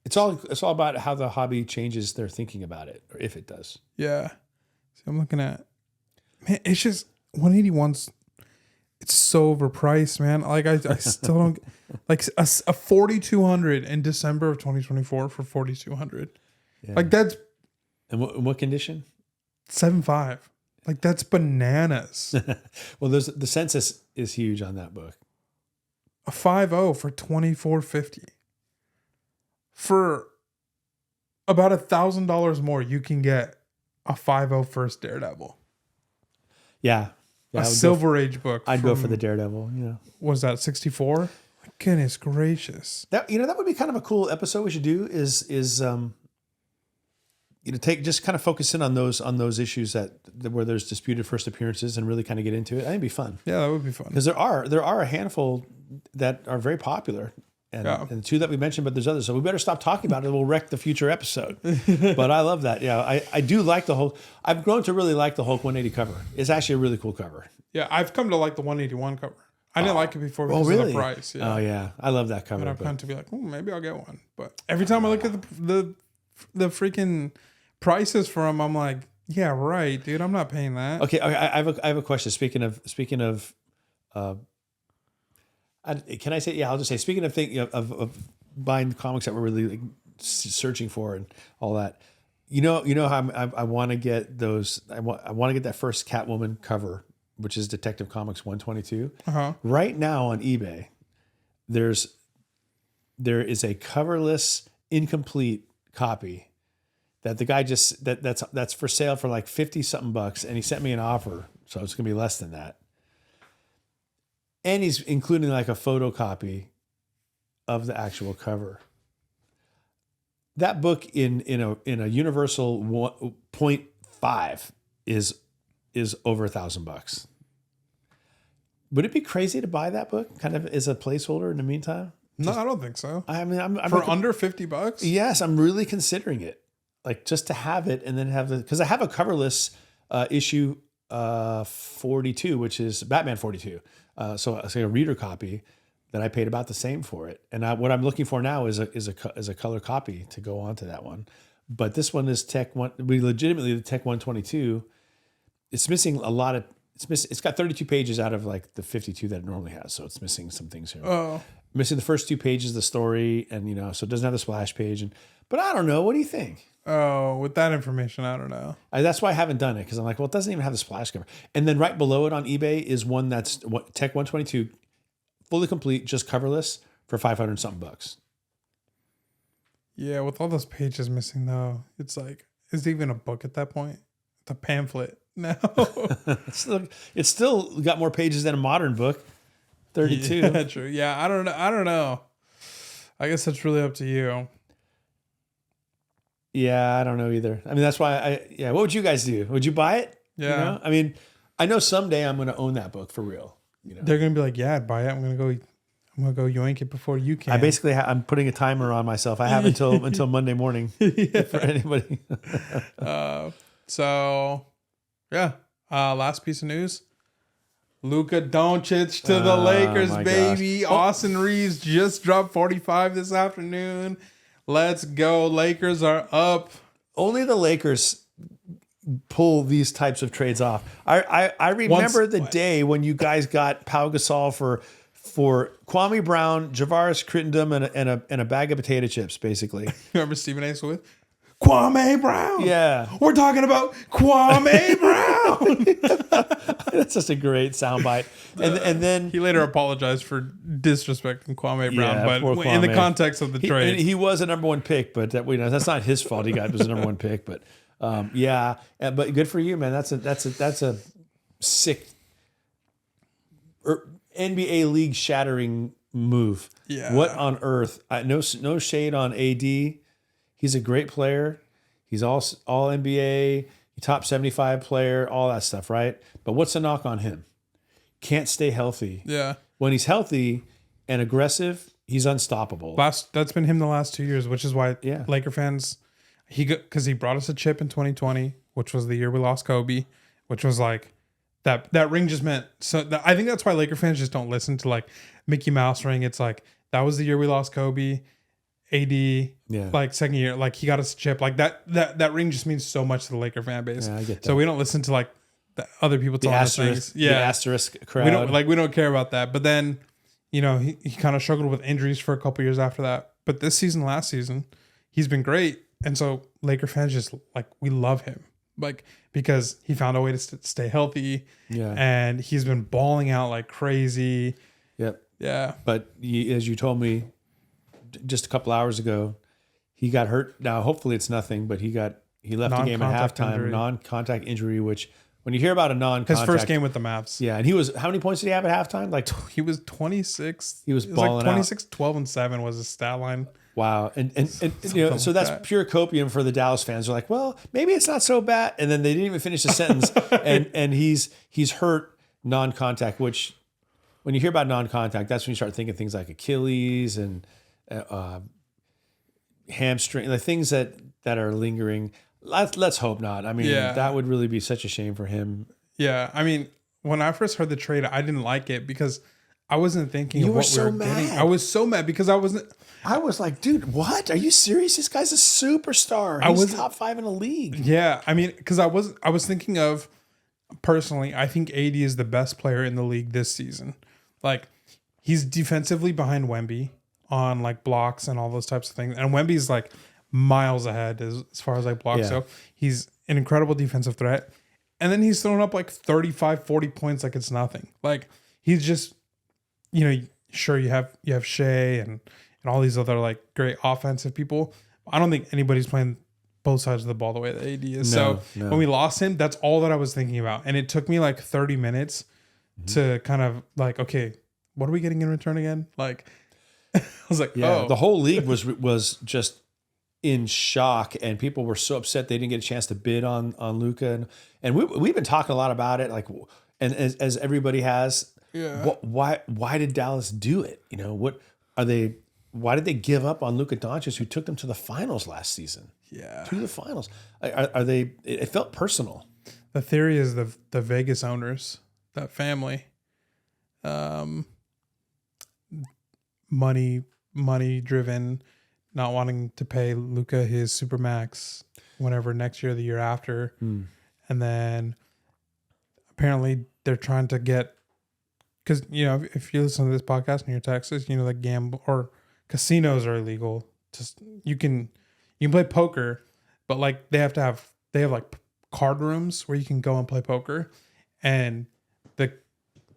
It's all about how the hobby changes their thinking about it, or if it does. Yeah. So I'm looking at, man, it's just 181's, it's so overpriced, man. Like I still don't like a 4,200 in December of 2024 for 4,200. Yeah. Like that's. In what condition? 7.5. Like that's bananas. Well, the census is huge on that book. A 5.0 for $2,450. For about $1,000 more, you can get a 5.0 first Daredevil. Yeah. A Silver Age book. I'd go for the Daredevil. Yeah. Was that 64? Goodness gracious. That would be kind of a cool episode we should do. Is just kind of focus in on those issues that where there's disputed first appearances and really kind of get into it. I think it'd be fun. Yeah, that would be fun. Because there are a handful that are very popular. And the two that we mentioned, but there's others. So we better stop talking about it. We'll wreck the future episode. But I love that. Yeah, I do like the Hulk. I've grown to really like the Hulk 180 cover. It's actually a really cool cover. Yeah, I've come to like the 181 cover. I didn't like it before because of the price. Yeah. Oh, yeah. I love that cover. And I've come to be like, maybe I'll get one. But every time I look at the freaking prices for them, I'm like, yeah, right, dude. I'm not paying that. Okay, I have a question. Speaking of can I say? Yeah, I'll just say. Speaking of buying comics that we're really like searching for and all that, you know how I want to get those. I want to get that first Catwoman cover, which is Detective Comics 122. Right now on eBay, there is a coverless, incomplete copy that the guy that's for sale for like $50-something, and he sent me an offer, so it's gonna be less than that. And he's including like a photocopy of the actual cover. That book in a Universal 1.5 is over $1,000. Would it be crazy to buy that book kind of as a placeholder in the meantime? No, I don't think so. I mean, I'm for under $50. Yes, I'm really considering it, like just to have it and then have because I have a coverless issue 42, which is Batman 42. So it's like a reader copy that I paid about the same for it. And what I'm looking for now is a color copy to go onto that one. But this one is Tech 1. We legitimately the Tech 122. It's missing a lot of. It's got 32 pages out of like the 52 that it normally has. So it's missing some things here. Oh. missing the first 2 pages of the story, and so it doesn't have the splash page. But I don't know. What do you think? Oh, with that information, I don't know. That's why I haven't done it, because I'm like, well, it doesn't even have the splash cover. And then right below it on eBay is one that's Tech 122, fully complete, just coverless for $500 something bucks. Yeah, with all those pages missing though, it's like, is it even a book at that point? It's a pamphlet. No. It's still got more pages than a modern book. 32. Yeah, true. Yeah, I don't know. I guess that's really up to you. Yeah, I don't know either. I mean, that's why what would you guys do? Would you buy it? Yeah. I mean, I know someday I'm going to own that book for real. They're gonna be like, yeah, I'd buy it. I'm gonna go yoink it before you can. I basically I'm putting a timer on myself. I have until Monday morning for anybody. So yeah. Last piece of news. Luka Doncic to the Lakers, my baby. gosh. Austin Reeves just dropped 45 this afternoon. Let's go. Lakers are up. Only the Lakers pull these types of trades off. I remember the day when you guys got Pau Gasol for Kwame Brown, Javaris Crittenden, and a bag of potato chips, basically. Remember Stephen A. Smith? Kwame Brown. Yeah. We're talking about Kwame Brown. That's just a great soundbite. And then He later apologized for disrespecting Kwame Brown, Yeah, but poor in the Kwame. context of the trade. he was a number 1 pick, but that's not his fault. He was a number 1 pick, but but good for you, man. That's a sick NBA league shattering move. Yeah. What on earth? No shade on AD. He's a great player. He's all NBA, top 75 player, all that stuff, right? But what's the knock on him? Can't stay healthy. Yeah. When he's healthy and aggressive, he's unstoppable. That's been him the last 2 years, which is why Yeah. Laker fans, because he brought us a chip in 2020, which was the year we lost Kobe, which was like that ring just meant so. I think that's why Laker fans just don't listen to like Mickey Mouse ring. It's like that was the year we lost Kobe. AD, like second year, like he got us a chip. Like that ring just means so much to the Laker fan base. Yeah, I get that. So we don't listen to like the other people telling us things. The asterisk crowd. We don't care about that. But then, he kind of struggled with injuries for a couple years after that. But this season, last season, he's been great. And so Laker fans just like, we love him, like, because he found a way to stay healthy. Yeah. And he's been balling out like crazy. Yep. Yeah. But as you told me just a couple hours ago, he got hurt. Now, hopefully it's nothing, but he left the game at halftime, injury. non-contact injury, which when you hear about a non-contact. His first game with the Mavs. Yeah. And how many points did he have at halftime? Like He was 26. He was it was balling like 26, 12, and 7 was his stat line. Wow. And so that's pure copium for the Dallas fans. They're like, well, maybe it's not so bad. And then they didn't even finish the sentence. and he's hurt non-contact, which when you hear about non-contact, that's when you start thinking things like Achilles and hamstring, the things that are lingering. Let's hope not. I mean, that would really be such a shame for him. Yeah. I mean, when I first heard the trade, I didn't like it because I wasn't thinking You of were what so we were mad. getting. I was so mad because I was like, dude, what? Are you serious? This guy's a superstar. He's top 5 in the league. Yeah. I mean, because I was thinking of, personally, I think AD is the best player in the league this season. Like, he's defensively behind Wemby on like blocks and all those types of things. And Wemby's like miles ahead as far as like blocks. Yeah. So he's an incredible defensive threat. And then he's throwing up like 35, 40 points like it's nothing. Like, he's just, sure, you have Shea and all these other like great offensive people. I don't think anybody's playing both sides of the ball the way that AD is. No. When we lost him, that's all that I was thinking about. And it took me like 30 minutes to kind of like, okay, what are we getting in return again? Like, I was like, The whole league was just in shock, and people were so upset they didn't get a chance to bid on Luka. And we've been talking a lot about it, like, and as everybody has. Yeah. Why did Dallas do it? Why did they give up on Luka Doncic, who took them to the finals last season? Yeah. To the finals. Are they? It felt personal. The theory is the Vegas owners, that family, money driven, not wanting to pay Luka his supermax whenever next year or the year after. And then apparently they're trying to get because if you listen to this podcast and you're Texas, that gamble or casinos are illegal. Just you can play poker, but like they have like card rooms where you can go and play poker, and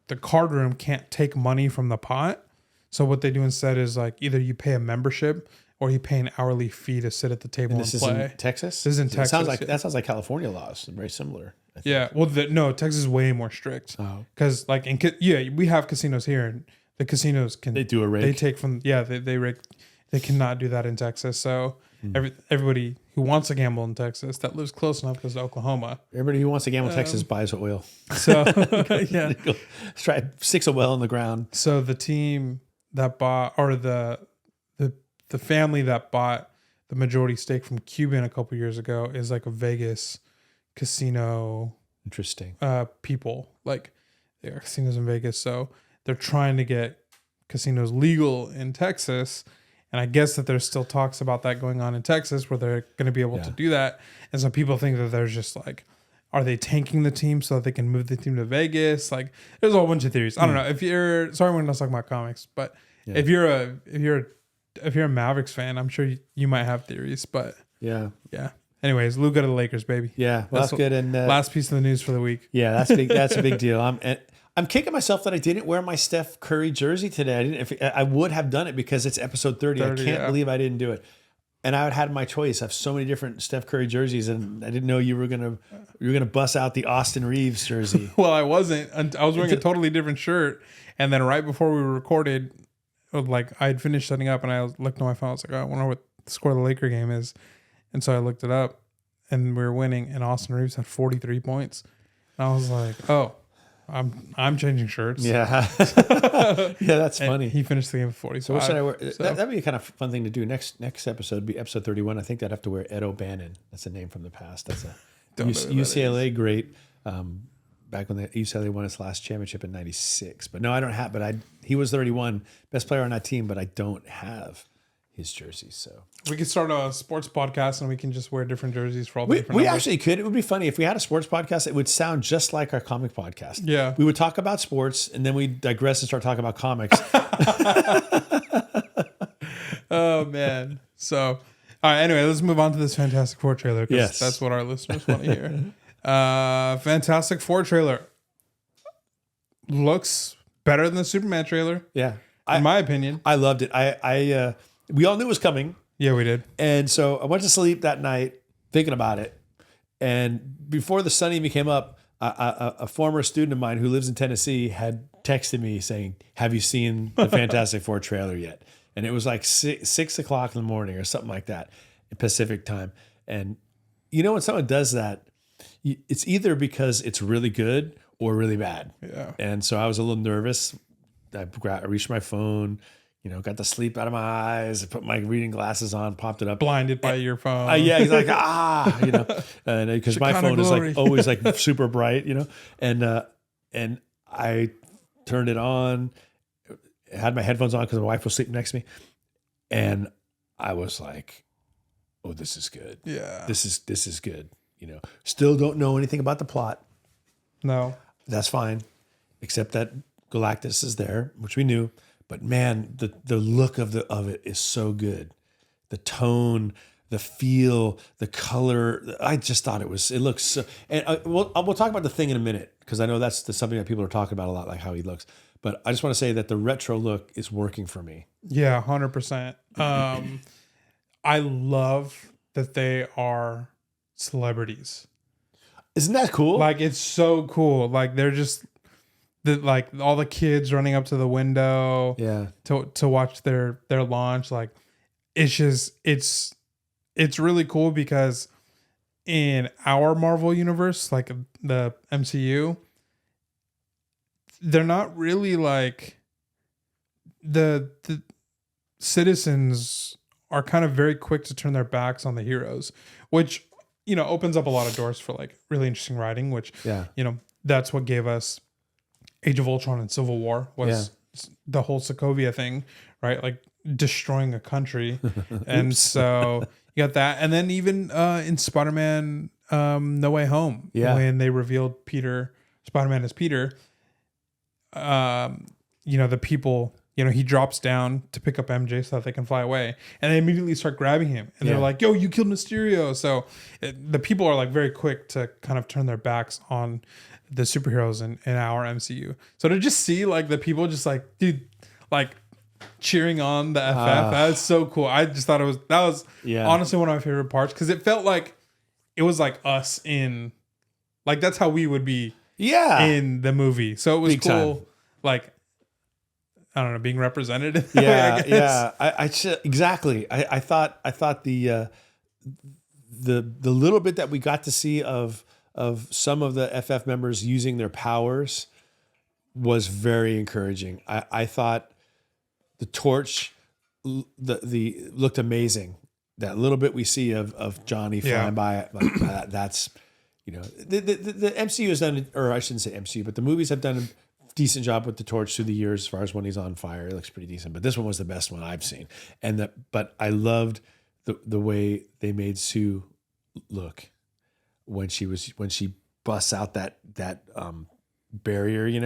the card room can't take money from the pot. So what they do instead is like either you pay a membership or you pay an hourly fee to sit at the table and this play. is in Texas? This is in Texas. That sounds like California laws. Very similar. I think. Yeah. Well, no, Texas is way more strict. Oh. Because like we have casinos here, and the casinos They do a rake. They take from they rake. They cannot do that in Texas. So everybody who wants to gamble in Texas that lives close enough goes to Oklahoma. Everybody who wants to gamble in Texas buys oil. So yeah. Let's try 6 a well in the ground. So the team that bought, or the family that bought the majority stake from Cuban a couple years ago is like a Vegas casino. Interesting. People like there are casinos in Vegas, so they're trying to get casinos legal in Texas. And I guess that there's still talks about that going on in Texas where they're going to be able to do that. And some people think that there's just like, are they tanking the team so that they can move the team to Vegas? Like, there's a whole bunch of theories. I don't know. If you're sorry, we're not talking about comics, but if you're a Mavericks fan, I'm sure you might have theories. But yeah. Anyways, Luka to the Lakers, baby. Yeah, well, that's good. And last piece of the news for the week. Yeah, that's big. That's a big deal. I'm kicking myself that I didn't wear my Steph Curry jersey today. I would have done it because it's episode 30. I can't believe I didn't do it. And I would have had my choice. I have so many different Steph Curry jerseys, and I didn't know you were gonna bust out the Austin Reeves jersey. Well, I wasn't. I was wearing a totally different shirt, and then right before we recorded, like I had finished setting up, and I looked on my phone. I was like, oh, I wonder what the score of the Laker game is, and so I looked it up, and we were winning, and Austin Reeves had 43 points. And I was like, oh. I'm changing shirts. Yeah. Yeah, that's funny. And he finished the game with 45. So what should I wear? So. That'd be a kind of fun thing to do. Next episode would be episode 31. I think I'd have to wear Ed O'Bannon. That's a name from the past. That's a UCLA great. Back when the UCLA won its last championship in '96. But no, I don't have. But he was 31, best player on that team. But I don't have his jersey. So we could start a sports podcast and we can just wear different jerseys for all the different we numbers. Actually could. It would be funny if we had a sports podcast. It would sound just like our comic podcast. Yeah, we would talk about sports and then we digress and start talking about comics. Oh man. So all right, anyway, let's move on to this Fantastic Four trailer, because that's what our listeners want to hear. Fantastic Four trailer looks better than the Superman trailer. Yeah, in my opinion. I loved it. We all knew it was coming. Yeah, we did. And so I went to sleep that night thinking about it. And before the sun even came up, a former student of mine who lives in Tennessee had texted me saying, have you seen the Fantastic Four trailer yet? And it was like 6 o'clock in the morning or something like that in Pacific time. And when someone does that, it's either because it's really good or really bad. Yeah. And so I was a little nervous. I reached my phone, got the sleep out of my eyes, put my reading glasses on, popped it up. Blinded by your phone. Yeah, he's like, and because my phone is like always like super bright, and I turned it on, had my headphones on because my wife was sleeping next to me, and I was like, oh, this is good. Yeah. This is good. Still don't know anything about the plot. No. That's fine, except that Galactus is there, which we knew. But man, the look of it is so good. The tone, the feel, the color. I just thought it looks so. And we'll talk about the Thing in a minute, because I know that's something that people are talking about a lot, like how he looks. But I just want to say that the retro look is working for me. Yeah, 100%. I love that they are celebrities. Isn't that cool? Like, it's so cool. Like, they're just like all the kids running up to the window to watch their launch. Like, it's just it's really cool, because in our Marvel universe, like the MCU, they're not really like the citizens are kind of very quick to turn their backs on the heroes, which opens up a lot of doors for like really interesting writing, which that's what gave us Age of Ultron and Civil War, was the whole Sokovia thing, right? Like destroying a country. And so you got that. And then even in Spider-Man No Way Home, when they revealed Spider-Man as Peter, the people, he drops down to pick up MJ so that they can fly away, and they immediately start grabbing him, and they're like, "Yo, you killed Mysterio!" So the people are like very quick to kind of turn their backs on the superheroes in our MCU. So to just see like the people just like, dude, like cheering on the FF, that's so cool. I just thought that was honestly one of my favorite parts, because it felt like it was like us in, like that's how we would be in the movie. So it was big cool time. Like, I don't know, being represented. Exactly. I thought the little bit that we got to see of some of the FF members using their powers was very encouraging. I thought the torch, the looked amazing. That little bit we see of Johnny flying by, like, that's, the MCU has done, or I shouldn't say MCU, but the movies have done a decent job with the torch through the years. As far as when he's on fire, it looks pretty decent. But this one was the best one I've seen, but I loved the way they made Sue look when she busts out that barrier, you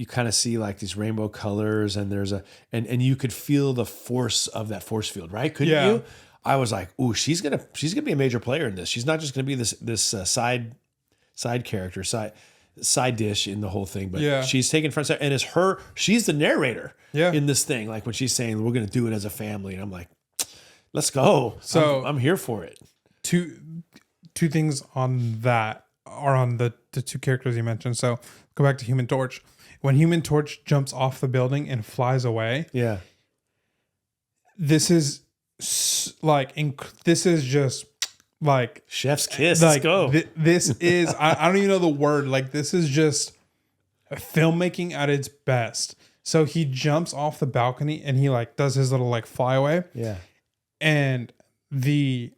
kind of see like these rainbow colors, and there's and you could feel the force of that force field, right? Couldn't you? I was like, ooh, she's gonna be a major player in this. She's not just gonna be this side character, side dish in the whole thing, but she's taking front side, and she's the narrator in this thing. Like when she's saying we're gonna do it as a family, and I'm like, let's go. So I'm here for it. Two things on that are on the two characters you mentioned. So go back to Human Torch. When Human Torch jumps off the building and flies away, this is just like chef's kiss. Like, let's go. This is I don't even know the word. Like, this is just filmmaking at its best. So he jumps off the balcony and he like does his little like flyaway. Yeah, and this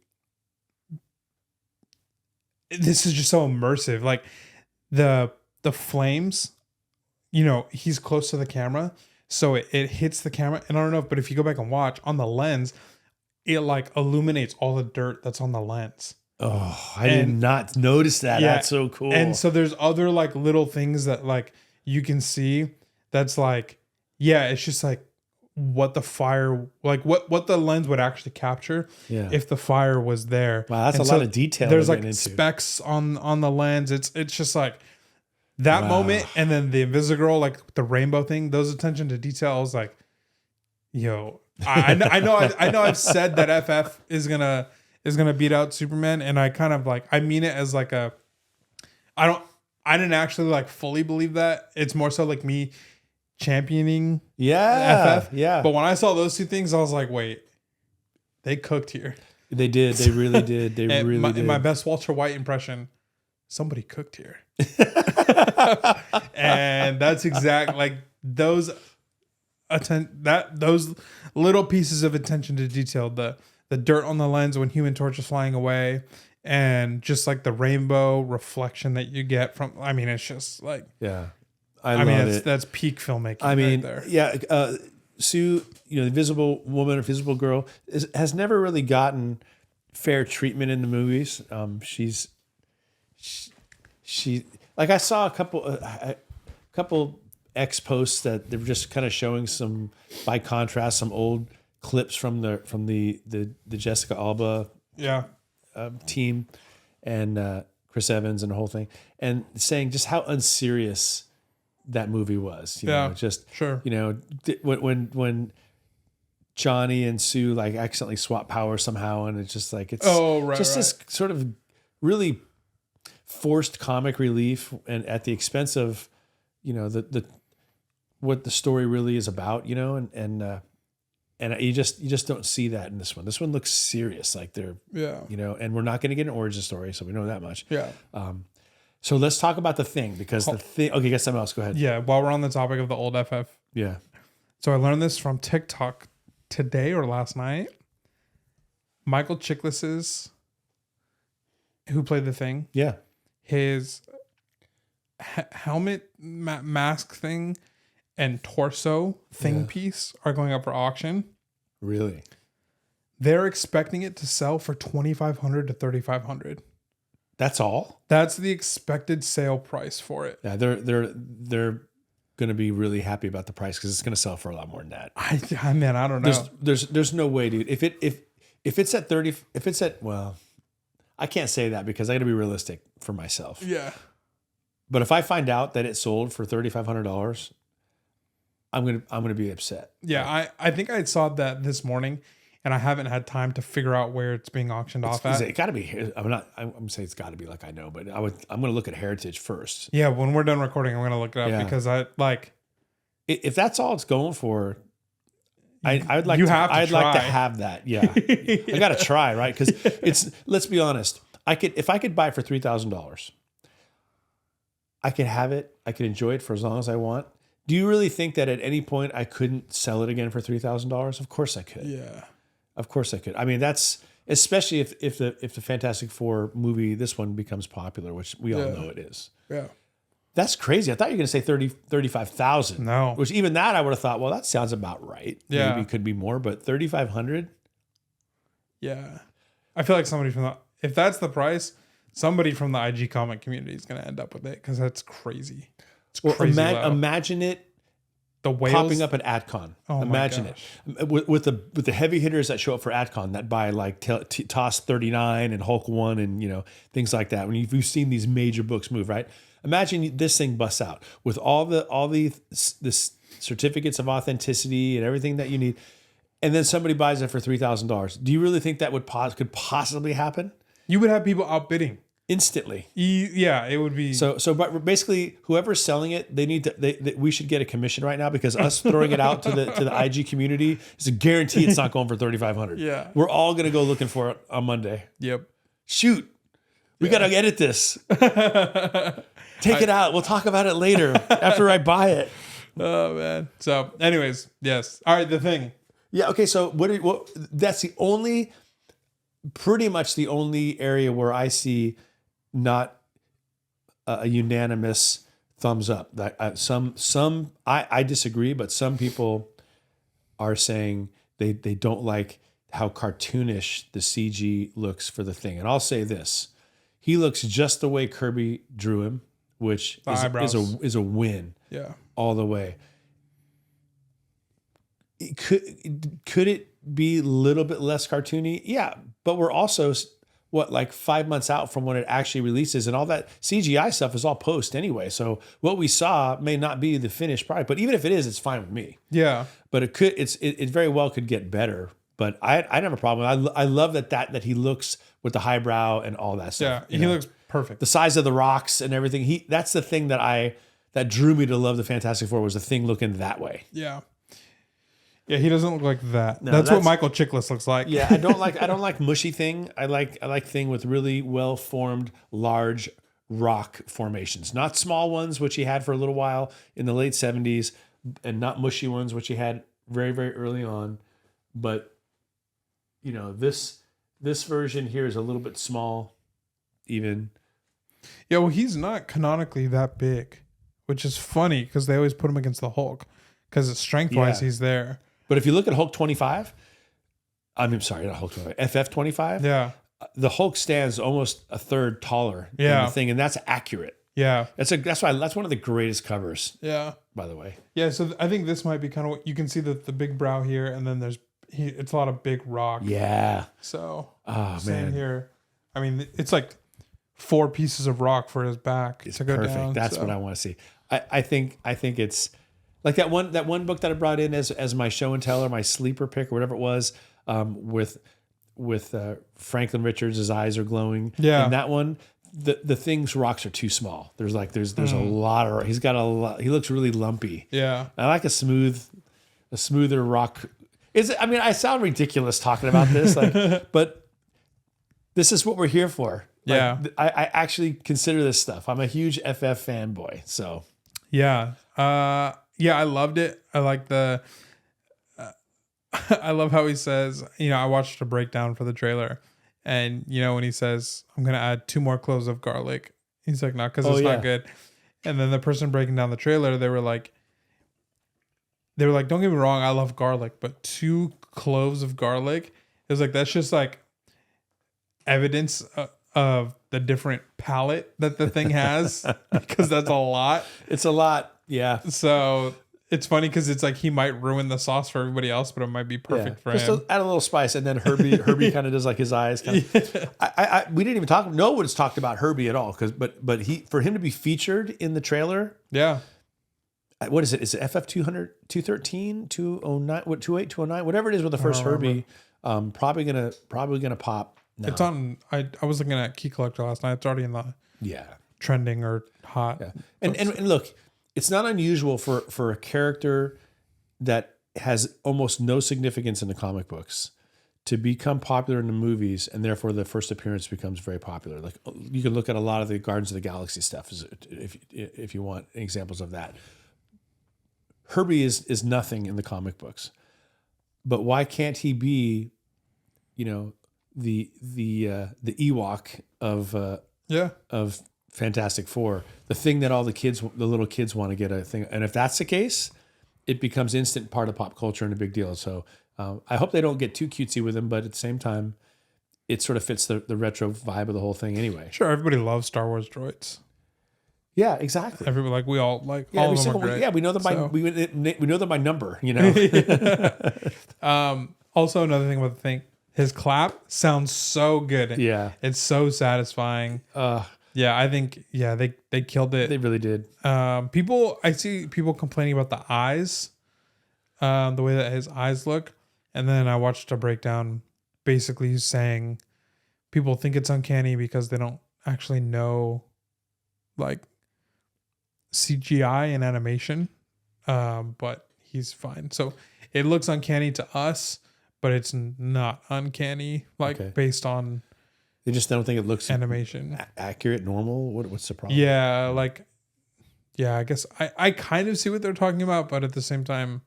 is just so immersive. Like the flames, he's close to the camera, so it hits the camera. And I don't know, but if you go back and watch on the lens, it like illuminates all the dirt that's on the lens. Oh, I did not notice that. Yeah, that's so cool. And so there's other like little things that like you can see that's like, it's just like what the fire, like what the lens would actually capture if the fire was there. Wow, that's a lot of detail. There's like specks on the lens. It's just like that moment, and then the Invisigirl, like the rainbow thing, those attention to detail. I was like, yo, I know I've said that FF is gonna beat out Superman, and I kind of like, I mean it as like I didn't actually like fully believe that. It's more so like me championing FF. Yeah. But when I saw those two things, I was like, wait, they cooked here. They did. They really did. They really did. In my best Walter White impression, somebody cooked here. And that's exact, like those little pieces of attention to detail, the dirt on the lens when Human Torch is flying away, and just like the rainbow reflection that you get from, I mean, it's just like, I mean, that's peak filmmaking. I mean, right there. Sue, the Invisible Woman, or Invisible Girl, has never really gotten fair treatment in the movies. She like, I saw a couple X posts that they were just kind of showing some, by contrast, some old clips from the Jessica Alba team, and Chris Evans and the whole thing, and saying just how unserious that movie was. When Johnny and Sue like accidentally swap powers somehow, and it's just like, it's this sort of really forced comic relief, and at the expense of the what the story really is about, and you just don't see that in this one. This one looks serious, like they're and we're not going to get an origin story, so we know that much. So let's talk about The Thing, because The Thing. Okay, guess something else. Go ahead. Yeah, while we're on the topic of the old FF. Yeah. So I learned this from TikTok today or last night. Michael Chiklis's, who played The Thing. Yeah. His helmet mask thing and torso thing piece are going up for auction. Really? They're expecting it to sell for $2,500 to $3,500. That's all? That's the expected sale price for it. Yeah, they're going to be really happy about the price because it's going to sell for a lot more than that. I don't know. There's no way, dude. If it's at 30, well, I can't say that because I got to be realistic for myself. Yeah. But if I find out that it sold for $3,500, I'm gonna be upset. Yeah, I think I saw that this morning, and I haven't had time to figure out where it's being auctioned off at. It got to be. I'm saying it's got to be like I know, but I'm gonna look at Heritage first. Yeah, when we're done recording, I'm gonna look it up because I like. If that's all it's going for, I'd like to have that. Yeah, I got to try, right? Because it's. Let's be honest. If I could buy it for $3,000, I could have it. I could enjoy it for as long as I want. Do you really think that at any point I couldn't sell it again for $3,000? Of course I could. Yeah. Of course I could. I mean, that's especially if the Fantastic Four movie, this one becomes popular, which we all know it is. Yeah. That's crazy. I thought you were going to say 35,000. No. Which even that I would have thought, well, that sounds about right. Yeah. Maybe it could be more, but 3,500? Yeah. I feel like if that's the price, somebody from the IG comic community is going to end up with it because that's crazy. It's crazy. Imagine it. The whales popping up at AdCon. Oh Imagine it with the heavy hitters that show up for AdCon that buy like TOS 39 and Hulk 1 and things like that. When you've seen these major books move, right? Imagine this thing busts out with all the certificates of authenticity and everything that you need, and then somebody buys it for $3,000. Do you really think that could possibly happen? You would have people outbidding. Instantly. Yeah, it would be. So but basically, whoever's selling it, we should get a commission right now because us throwing it out to the IG community is a guarantee it's not going for $3,500. Yeah, we're all gonna go looking for it on Monday. Yep. Shoot, we gotta edit this. Take it out. We'll talk about it later after I buy it. Oh man. So, anyways, yes. All right, The Thing. Yeah. Okay. So what? That's pretty much the only area where I see not a unanimous thumbs up. That I disagree, but some people are saying they don't like how cartoonish the CG looks for The Thing. And I'll say this: he looks just the way Kirby drew him, which is a win. Yeah, all the way. Could it be a little bit less cartoony? Yeah, but we're also like 5 months out from when it actually releases, and all that CGI stuff is all post anyway. So what we saw may not be the finished product, but even if it is, it's fine with me. Yeah. But it very well could get better. But I don't have a problem. I love that he looks with the highbrow and all that stuff. Yeah, he looks perfect. The size of the rocks and everything. That's the thing that drew me to love the Fantastic Four was the Thing looking that way. Yeah. Yeah, he doesn't look like that. No, that's what Michael Chiklis looks like. Yeah, I don't like mushy Thing. I like Thing with really well formed, large rock formations, not small ones, which he had for a little while in the late 70s, and not mushy ones, which he had very, very early on. But this version here is a little bit small, even. Yeah, well, he's not canonically that big, which is funny because they always put him against the Hulk because strength wise he's there. But if you look at Hulk 25, sorry, not Hulk 25, FF 25. Yeah. The Hulk stands almost a third taller than the Thing, and that's accurate. Yeah. That's one of the greatest covers. Yeah. By the way. Yeah, so I think this might be kind of what you can see the big brow here, and then it's a lot of big rock. Yeah. So same man. Here. I mean, it's like 4 pieces of rock for his back to go perfect. Down. That's what I want to see. I think it's like that one book that I brought in as my show and tell or my sleeper pick or whatever it was, with Franklin Richards, his eyes are glowing. Yeah. And that one, the Thing's rocks are too small. There's a lot of, he's got a lot, he looks really lumpy. Yeah. I like a smoother rock. I sound ridiculous talking about this, but this is what we're here for. Yeah. I actually consider this stuff. I'm a huge FF fanboy. So yeah. I loved it. I like I love how he says, I watched a breakdown for the trailer, and when he says, I'm going to add 2 more cloves of garlic, he's like, no, because it's not good. And then the person breaking down the trailer, they were like, don't get me wrong, I love garlic, but 2 cloves of garlic, it was like, that's just like evidence of the different palate that the Thing has, because that's a lot. It's a lot. Yeah. So it's funny because it's like he might ruin the sauce for everybody else, but it might be perfect for Just him. add a little spice, and then Herbie kind of does like his eyes. Kind of. We didn't even talk. No one's talked about Herbie at all, but for him to be featured in the trailer. Yeah. What is it? Is it FF 200, 213, 209, what 28, 209, whatever it is with the first Herbie? Probably gonna pop. Now. It's on. I was looking at Key Collector last night. It's already in the trending or hot. Yeah. And look, it's not unusual for a character that has almost no significance in the comic books to become popular in the movies, and therefore the first appearance becomes very popular. Like you can look at a lot of the Guardians of the Galaxy stuff if you want examples of that. Herbie is nothing in the comic books, but why can't he be, the Ewok of Fantastic Four, the thing that all the little kids want to get a thing. And if that's the case, it becomes instant part of pop culture and a big deal. So I hope they don't get too cutesy with him, but at the same time, it sort of fits the retro vibe of the whole thing anyway. Sure, everybody loves Star Wars droids. Yeah, exactly. Everybody, like we all like all of them are great. Yeah, we know them by we know them by number. Also, another thing about the thing, his clap sounds so good. Yeah, it's so satisfying. Yeah, I think they killed it. They really did. I see people complaining about the eyes, the way that his eyes look, and then I watched a breakdown, basically saying people think it's uncanny because they don't actually know, like, CGI and animation, but he's fine. So it looks uncanny to us, but it's not uncanny, based on. They just don't think it looks animation accurate, normal. What's the problem? Yeah, I guess I kind of see what they're talking about, but at the same time,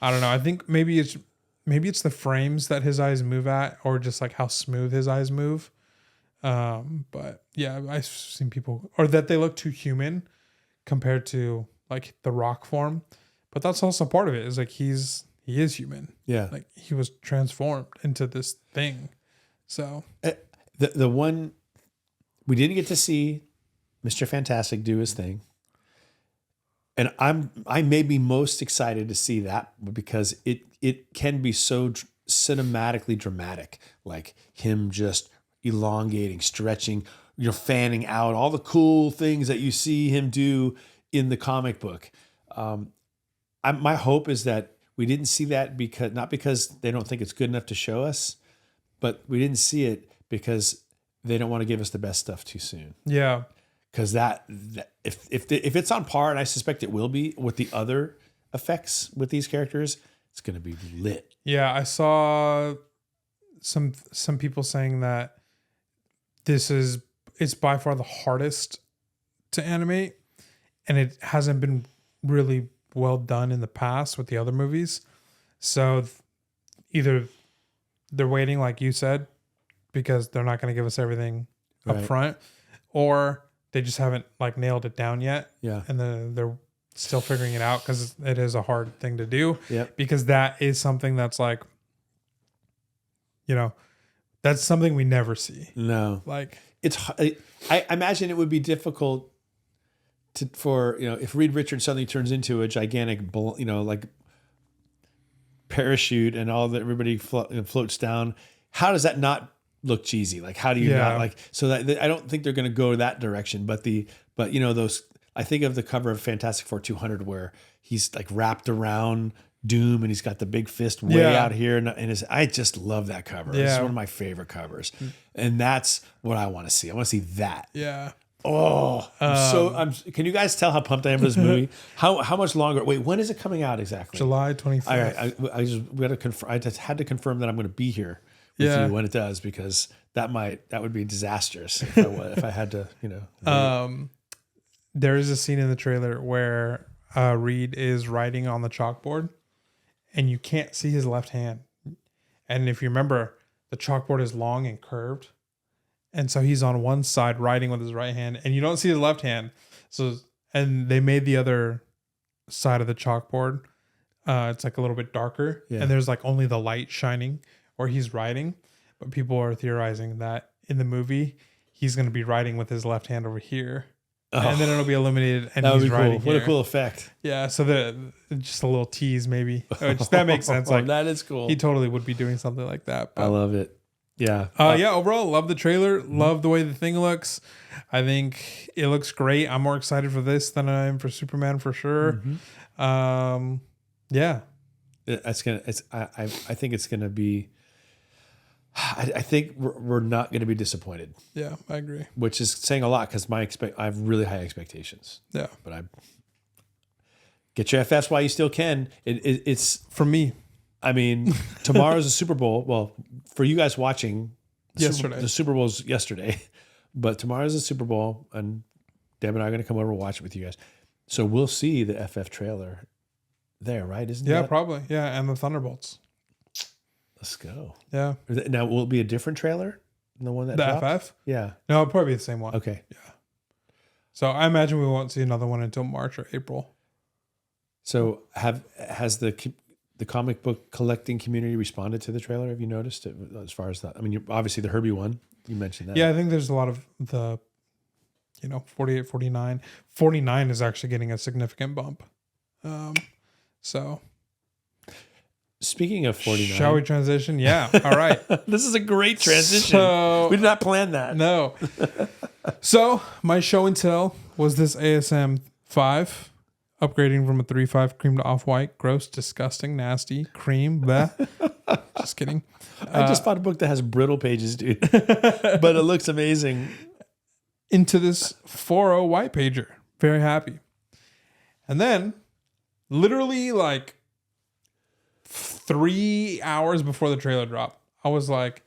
I don't know. I think maybe it's the frames that his eyes move at, or just like how smooth his eyes move. But yeah, I've seen people, or that they look too human compared to like the Rock form, but that's also part of it. Is like he is human. Yeah, like he was transformed into this thing. So the one we didn't get to see Mr. Fantastic do his thing, and I may be most excited to see that because it can be so cinematically dramatic, like him just elongating, stretching, fanning out, all the cool things that you see him do in the comic book. My hope is that we didn't see that not because they don't think it's good enough to show us, but we didn't see it because they don't want to give us the best stuff too soon. Yeah. Because that if it's on par, and I suspect it will be with the other effects with these characters, it's going to be lit. Yeah, I saw some people saying that it's by far the hardest to animate, and it hasn't been really well done in the past with the other movies. So either they're waiting, like you said, because they're not going to give us everything up front, or they just haven't like nailed it down yet. Yeah. And then they're still figuring it out because it is a hard thing to do. Yep. Because that is something that's like, that's something we never see. No. Like I imagine it would be difficult for if Reed Richards suddenly turns into a gigantic, like parachute and all that everybody floats down. How does that not look cheesy? Like, how do you not like, so that I don't think they're going to go that direction, but those, I think of the cover of Fantastic Four 200 where he's like wrapped around Doom and he's got the big fist way out here. And I just love that cover. Yeah. It's one of my favorite covers. And that's what I want to see. I want to see that. Yeah. Oh, can you guys tell how pumped I am for this movie? How much longer? Wait, when is it coming out exactly? July 25th. All right. I just had to confirm that I'm going to be here with you when it does, because that would be disastrous if I had to, There is a scene in the trailer where Reed is writing on the chalkboard and you can't see his left hand. And if you remember, the chalkboard is long and curved. And so he's on one side writing with his right hand and you don't see his left hand. And they made the other side of the chalkboard. It's like a little bit darker and there's like only the light shining where he's writing. But people are theorizing that in the movie, he's going to be writing with his left hand over here. and then it'll be illuminated, and That would he's be cool. riding What a here. cool effect. Yeah, so just a little tease, maybe. Which, that makes sense. Like, that is cool. he totally would be doing something like that. I But love it. Yeah. yeah, overall, love the trailer. Love the way the thing looks. I think it looks great. I'm more excited for this than I am for Superman for sure. Yeah. It's gonna. I think it's gonna be. I think we're not gonna be disappointed, Yeah, I agree. which is saying a lot because I have really high expectations. Yeah. But I get your FS while you still can. It's. For me, I mean, tomorrow's a Super Bowl. Well, for you guys watching, Yesterday. the Super Bowl's yesterday, but tomorrow's a Super Bowl, and Deb and I are going to come over and watch it with you guys. So we'll see the FF trailer there, right? Isn't yeah, that? probably. Yeah, and the Thunderbolts. Let's go. Yeah. Now, will it be a different trailer than the one that The dropped? FF? Yeah. No, it'll probably be the same one. Okay. So I imagine we won't see another one until March or April. So has the comic book collecting community responded to the trailer? Have you noticed it as far as that? I mean, obviously the Herbie one, you mentioned that. Yeah, I think there's a lot of the, 48, 49. 49 is actually getting a significant bump. So Speaking of 49. shall we transition? Yeah. All right. This is a great transition. So, We did not plan that. no. So my show and tell was this ASM 5, upgrading from a 3.5 cream to off-white. Gross, disgusting, nasty, cream, bleh. Just kidding. I just bought a book that has brittle pages, dude. But it looks amazing. Into this 4.0 white pager. Very happy. And then, literally like 3 hours before the trailer dropped, I was like,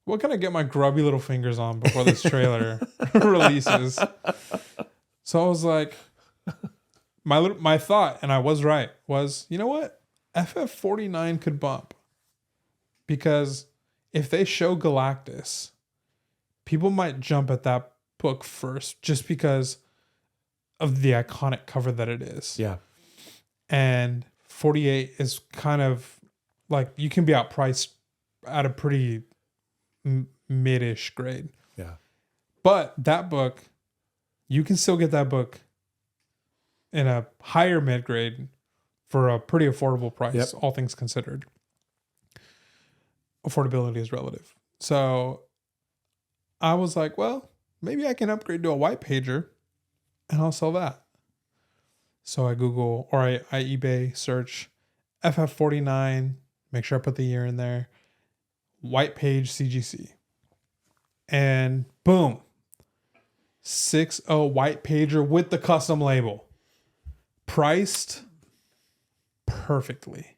what can I get my grubby little fingers on before this trailer releases? So I was like, my thought, and I was right, was, you know what? FF49 could bump. Because if they show Galactus, people might jump at that book first just because of the iconic cover that it is. Yeah. And 48 is kind of like, you can be outpriced at a pretty mid-ish grade. Yeah. But that book, you can still get that book in a higher mid grade for a pretty affordable price, Yep. all things considered. Affordability is relative. So I was like, well, maybe I can upgrade to a white pager and I'll sell that. So I Google or I eBay search FF49, make sure I put the year in there, white page CGC. And boom, 6.0 white pager with the custom label. Priced perfectly.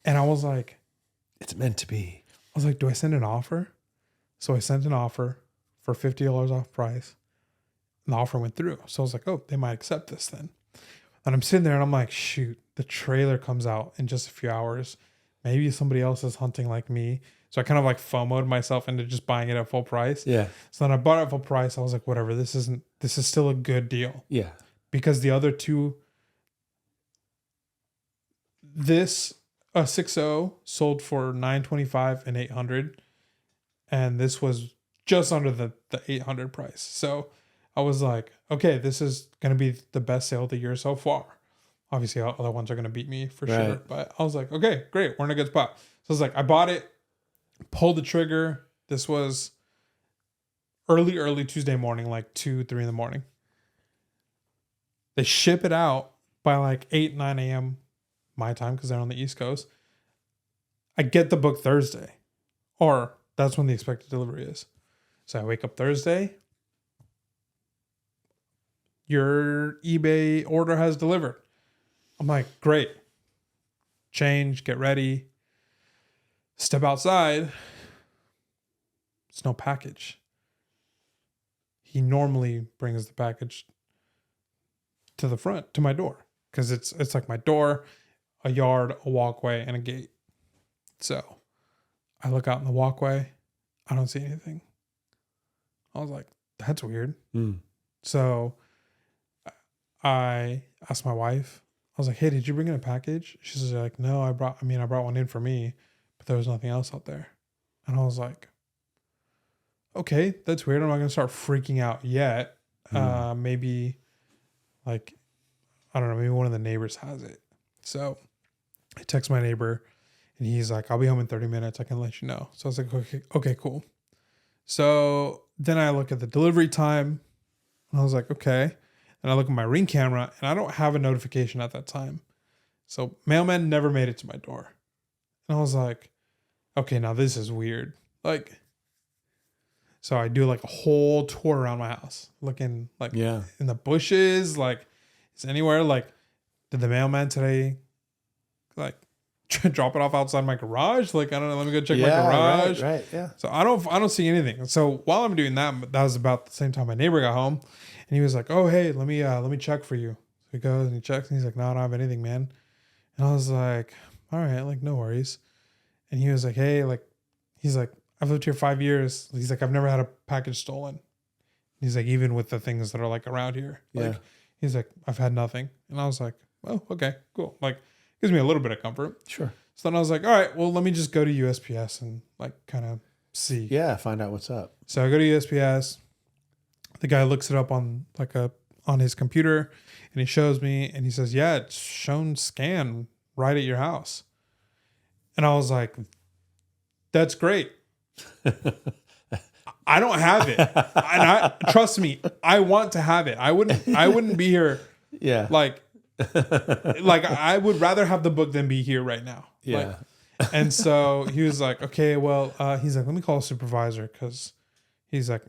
And I was like, It's meant to be. do I send an offer? So I sent an offer for $50 off price. And the offer went through. So I was like, oh, they might accept this then. And I'm sitting there and I'm like, shoot, the trailer comes out in just a few hours. Maybe somebody else is hunting like me. So I kind of like FOMO'd myself into just buying it at full price. Yeah. So then I bought it at full price. I was like, whatever, this is still a good deal. Yeah. Because the other two, this 6.0 sold for $925 and $800, and this was just under the $800 price. So I was like, okay, this is going to be the best sale of the year so far. Obviously, other ones are going to beat me for sure, Right. but I was like, okay, great, we're in a good spot. So I was like, I bought it, pulled the trigger. This was early Tuesday morning, like 2-3 in the morning. They ship it out by like 8-9 a.m. my time because they're on the East Coast. I get the book Thursday, or that's when the expected delivery is. So I wake up Thursday. Your eBay order has delivered. I'm like, great. Change, get ready. Step outside. It's no package. He normally brings the package to the front, to my door. Because it's like my door, a yard, a walkway, and a gate. So I look out in the walkway. I don't see anything. I was like, that's weird. Mm. So I asked my wife, I was like, hey, did you bring in a package? She's like, no, I brought one in for me, but there was nothing else out there. And I was like, okay, that's weird. I'm not going to start freaking out yet. Maybe like, I don't know, maybe one of the neighbors has it. So I text my neighbor and he's like, I'll be home in 30 minutes. I can let you know. So I was like, okay, cool. So then I look at the delivery time and I was like, okay. And I look at my Ring camera and I don't have a notification at that time. So mailman never made it to my door. And I was like, okay, now this is weird. Like, so I do like a whole tour around my house, looking like in the bushes, like is anywhere, like did the mailman today like drop it off outside my garage? Like, I don't know, let me go check my garage. Right, yeah. So I don't see anything. So while I'm doing that, that was about the same time my neighbor got home and he was like, oh, hey, let me check for you. So he goes and he checks and he's like, no, I don't have anything, man. And I was like, all right, like no worries. And he was like, hey, like, he's like, I've lived here 5 years. He's like, I've never had a package stolen. He's like, even with the things that are like around here. Like, he's like, I've had nothing. And I was like, oh, okay, cool. Like, gives me a little bit of comfort. Sure. So then I was like, all right, well, let me just go to USPS and like kind of see. Yeah, find out what's up. So I go to USPS. The guy looks it up on on his computer and he shows me and he says, yeah, it's shown scan right at your house. And I was like, that's great. I don't have it. And trust me, I want to have it. I wouldn't be here. Yeah. Like I would rather have the book than be here right now. Yeah. Like, and so he was like, okay, well, he's like, let me call a supervisor. Cause he's like,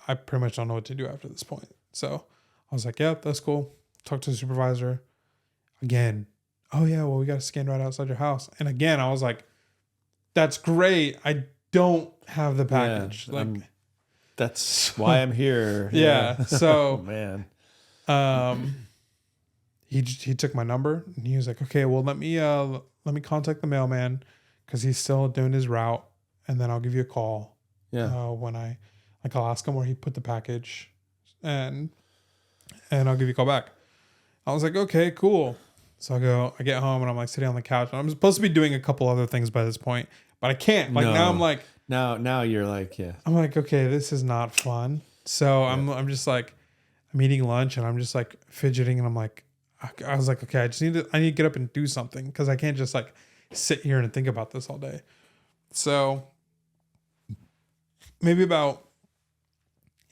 I pretty much don't know what to do after this point. So I was like, yeah, that's cool. Talk to the supervisor again. Oh yeah, well, we got to scan right outside your house. And again, I was like, that's great. I don't have the package. Yeah, that's why I'm here. Yeah. So, oh, man. He took my number and he was like, okay, well, let me contact the mailman because he's still doing his route, and then I'll give you a call. Yeah. When I'll ask him where he put the package, and I'll give you a call back. I was like, okay, cool. So I get home and I'm like sitting on the couch. And I'm supposed to be doing a couple other things by this point, but I can't. Like now I'm like, now you're like, yeah. I'm like, okay, this is not fun. So I'm just like, I'm eating lunch and I'm just like fidgeting and I'm like, I was like, okay, I need to get up and do something because I can't just like sit here and think about this all day. So maybe about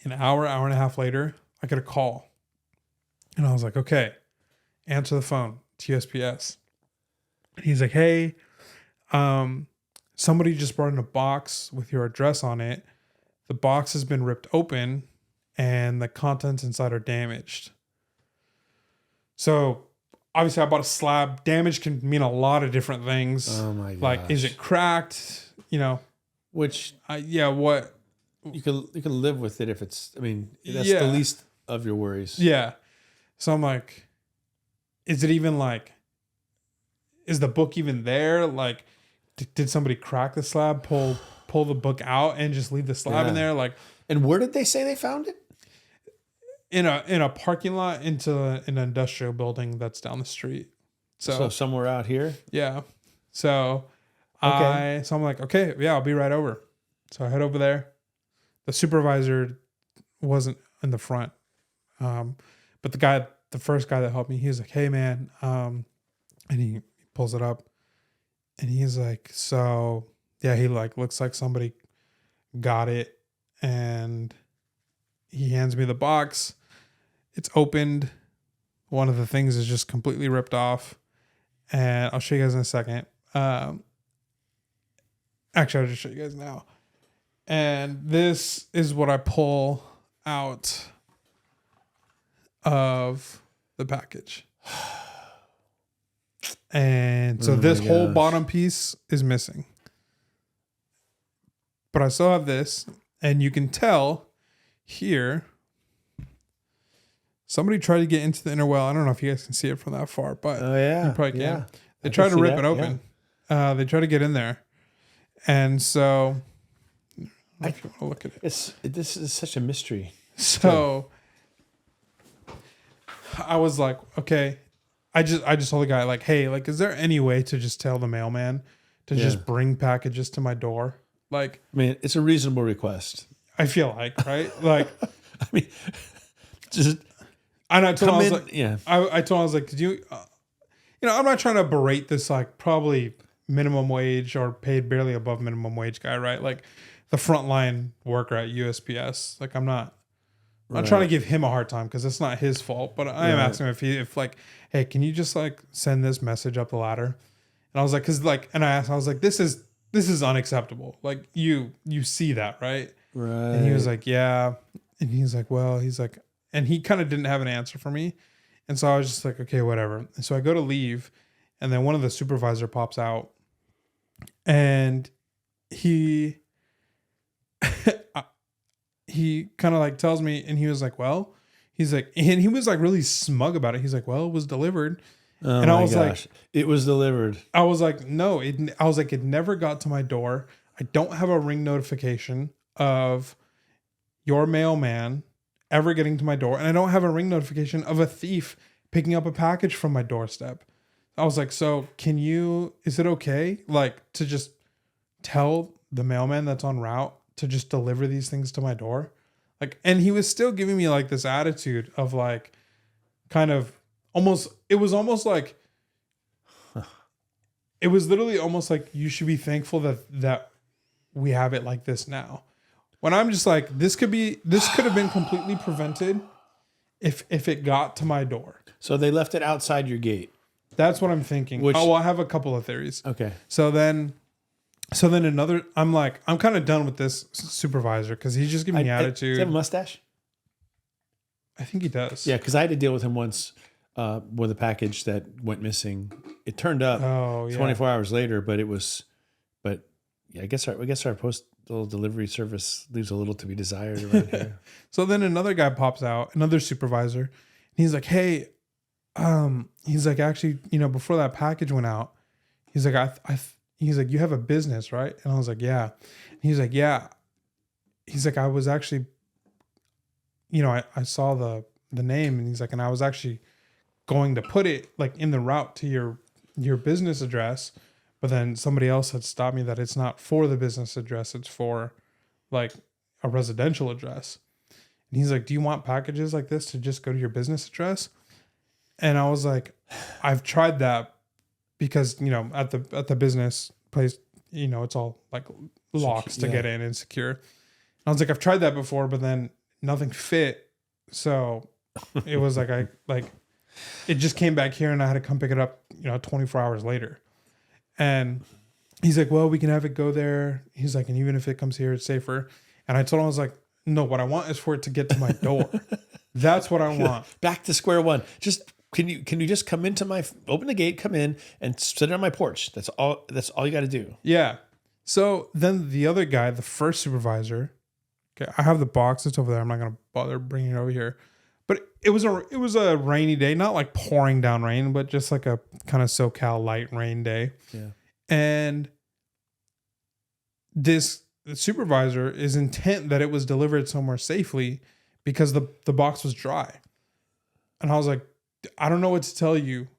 an hour and a half later, I get a call and I was like, okay, answer the phone. USPS. He's like, hey, somebody just brought in a box with your address on it. The box has been ripped open and the contents inside are damaged. So obviously I bought a slab. Damage can mean a lot of different things. Oh my gosh. Like, is it cracked? Which what you can live with it if it's, I mean, that's the least of your worries. Yeah. So I'm like, is it even like, is the book even there? Like, did somebody crack the slab, pull the book out and just leave the slab in there? Like, and where did they say they found it? In a parking lot into an industrial building that's down the street. So somewhere out here? Yeah. So okay. I'm like, okay, yeah, I'll be right over. So I head over there. The supervisor wasn't in the front. But the first guy that helped me, he was like, hey man, and he pulls it up and he's like, so yeah, he like looks like somebody got it, and he hands me the box. It's opened. One of the things is just completely ripped off, and I'll show you guys in a second. Actually, I'll just show you guys now. And this is what I pull out of the package. And so this whole bottom piece is missing. But I still have this, and you can tell here somebody tried to get into the inner well. I don't know if you guys can see it from that far, but you probably can. Yeah. They tried to rip it open. Yeah. They tried to get in there. And so I don't know if you want to look at it. This is such a mystery. So I was like, okay. I just told the guy, like, hey, like, is there any way to just tell the mailman to just bring packages to my door? Like, I mean, it's a reasonable request. I feel like, right? Like, I mean, Just And I told him, come I was in. like, Yeah. I told him, I was like, could you, I'm not trying to berate this like probably minimum wage or paid barely above minimum wage guy, right? Like the frontline worker at USPS. Like I'm not trying to give him a hard time because it's not his fault, but I am asking him if like, hey, can you just like send this message up the ladder? And I was like, cause like, and I was like, this is unacceptable. Like you see that, right? Right. And he was like, yeah. And he's like, well, and he kind of didn't have an answer for me. And so I was just like, okay, whatever. And so I go to leave, and then one of the supervisor pops out, and he he kind of like tells me, and he was like, well, he's like, and he was like really smug about it. He's like, well, it was delivered. Oh And I my was like, gosh. It was delivered. I was like, no, I was like, it never got to my door. I don't have a ring notification of your mailman ever getting to my door. And I don't have a ring notification of a thief picking up a package from my doorstep. I was like, so is it okay? Like to just tell the mailman that's en route to just deliver these things to my door? Like, and he was still giving me like this attitude of like, kind of it was almost like, it was literally almost like you should be thankful that we have it like this now. When I'm just like, this could have been completely prevented if it got to my door. So they left it outside your gate. That's what I'm thinking. I have a couple of theories. Okay. So then I'm like, I'm kind of done with this supervisor because he's just giving me attitude. Does he have a mustache? I think he does. Yeah, because I had to deal with him once with a package that went missing. It turned up 24 hours later, but yeah, I guess our postal delivery service leaves a little to be desired around here. So then another guy pops out, another supervisor, and he's like, hey, he's like, actually, before that package went out, he's like, he's like, you have a business, right? And I was like, yeah. And he's like, yeah. He's like, I was actually, I saw the name, and he's like, and I was actually going to put it like in the route to your business address, but then somebody else had stopped me that it's not for the business address, it's for like a residential address. And he's like, do you want packages like this to just go to your business address? And I was like, I've tried that because, at the business place, it's all like locks to get in and secure. And I was like, I've tried that before, but then nothing fit. So it was like, it just came back here and I had to come pick it up, 24 hours later. And he's like, well, we can have it go there. He's like, and even if it comes here, it's safer. And I told him, I was like, no, what I want is for it to get to my door. That's what I want. Back to square one. Just can you just come into open the gate, come in and sit on my porch. That's all you got to do. Yeah. So then the other guy, the first supervisor, okay, I have the box. It's over there. I'm not going to bother bringing it over here. But it was a rainy day, not like pouring down rain, but just like a kind of SoCal light rain day. Yeah. And the supervisor is intent that it was delivered somewhere safely because the box was dry. And I was like, I don't know what to tell you.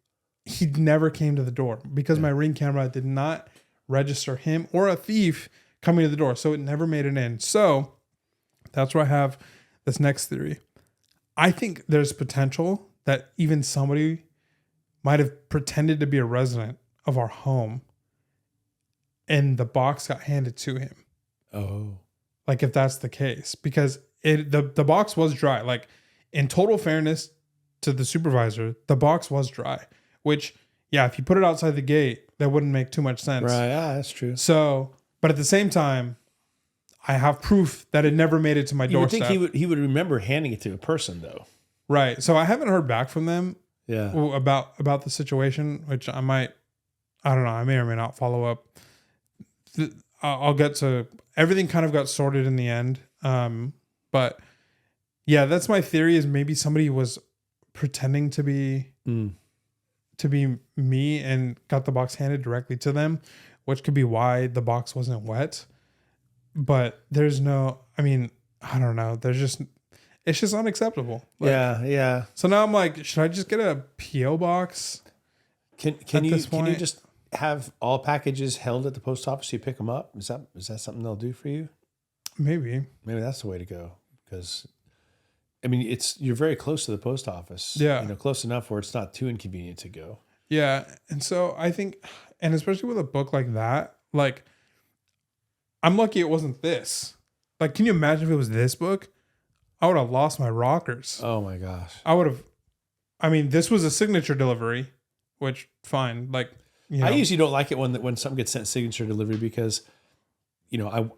He never came to the door because my Ring camera did not register him or a thief coming to the door. So it never made it in. So that's where I have this next theory. I think there's potential that even somebody might have pretended to be a resident of our home and the box got handed to him. Oh. Like if that's the case, because the box was dry. Like in total fairness to the supervisor, the box was dry, which if you put it outside the gate, that wouldn't make too much sense. Right. Yeah, that's true. So, but at the same time, I have proof that it never made it to my doorstep. You would think he would remember handing it to a person though. Right. So I haven't heard back from them about the situation, which I don't know. I may or may not follow up. I'll get to everything kind of got sorted in the end. But yeah, that's my theory is maybe somebody was pretending to be me and got the box handed directly to them, which could be why the box wasn't wet. But I don't know. It's just unacceptable. Like, yeah. So now I'm like, should I just get a PO box? Can you just have all packages held at the post office? So you pick them up. Is that something they'll do for you? Maybe Maybe that's the way to go because I mean, you're very close to the post office. Yeah. Close enough where it's not too inconvenient to go. Yeah. And so I think, and especially with a book like that, like, I'm lucky it wasn't this. Like, can you imagine if it was this book? I would have lost my rockers. Oh my gosh. I would have. I mean, this was a signature delivery, which fine. Like, I usually don't like it when something gets sent signature delivery because, I'm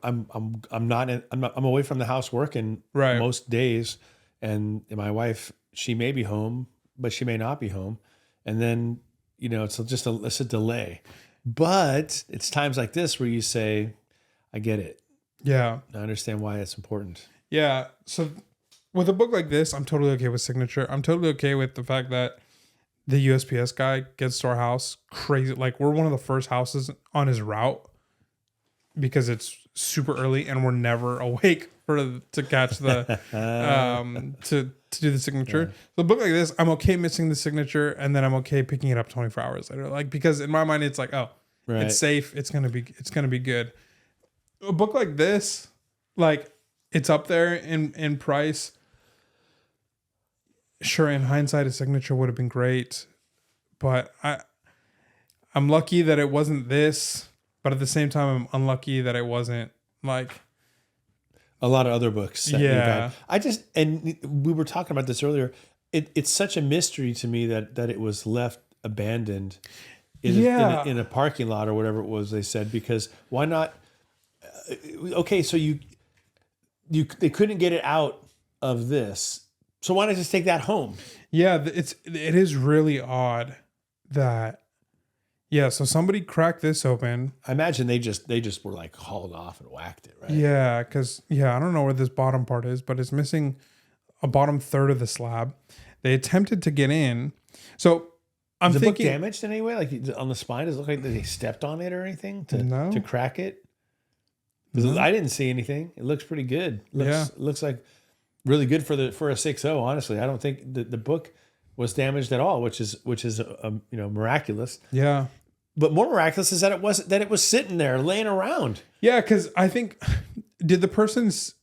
away from the house working Right. most days, and my wife, she may be home, but she may not be home, and then it's a delay. But it's times like this where you say, I get it. Yeah. I understand why it's important. Yeah. So with a book like this, I'm totally okay with signature. I'm totally okay with the fact that the USPS guy gets to our house crazy. Like, we're one of the first houses on his route because it's super early and we're never awake to catch the to do the signature. Yeah. So a book like this, I'm okay missing the signature, and then I'm okay picking it up 24 hours later. Like, because in my mind it's like, oh, Right. it's safe. It's gonna be good. A book like this, like, it's up there in price. Sure, in hindsight, a signature would have been great, but I'm lucky that it wasn't this. But at the same time, I'm unlucky that it wasn't like a lot of other books. That Yeah. and we were talking about this earlier. It's such a mystery to me that it was left abandoned in a parking lot or whatever it was they said, because why not? Okay, so they couldn't get it out of this. So why not just take that home? Yeah, it is really odd that so somebody cracked this open. I imagine they just were like hauled off and whacked it, right? Yeah, because I don't know where this bottom part is, but it's missing a bottom third of the slab. They attempted to get in. So I'm Is the thinking book damaged in any way? Like on the spine, does it look like they stepped on it or anything to crack it? No. I didn't see anything. It looks pretty good. Looks like really good for a 6.0. Honestly, I don't think the book was damaged at all, which is miraculous. Yeah. But more miraculous is that it was sitting there laying around. Yeah, because I think did the person's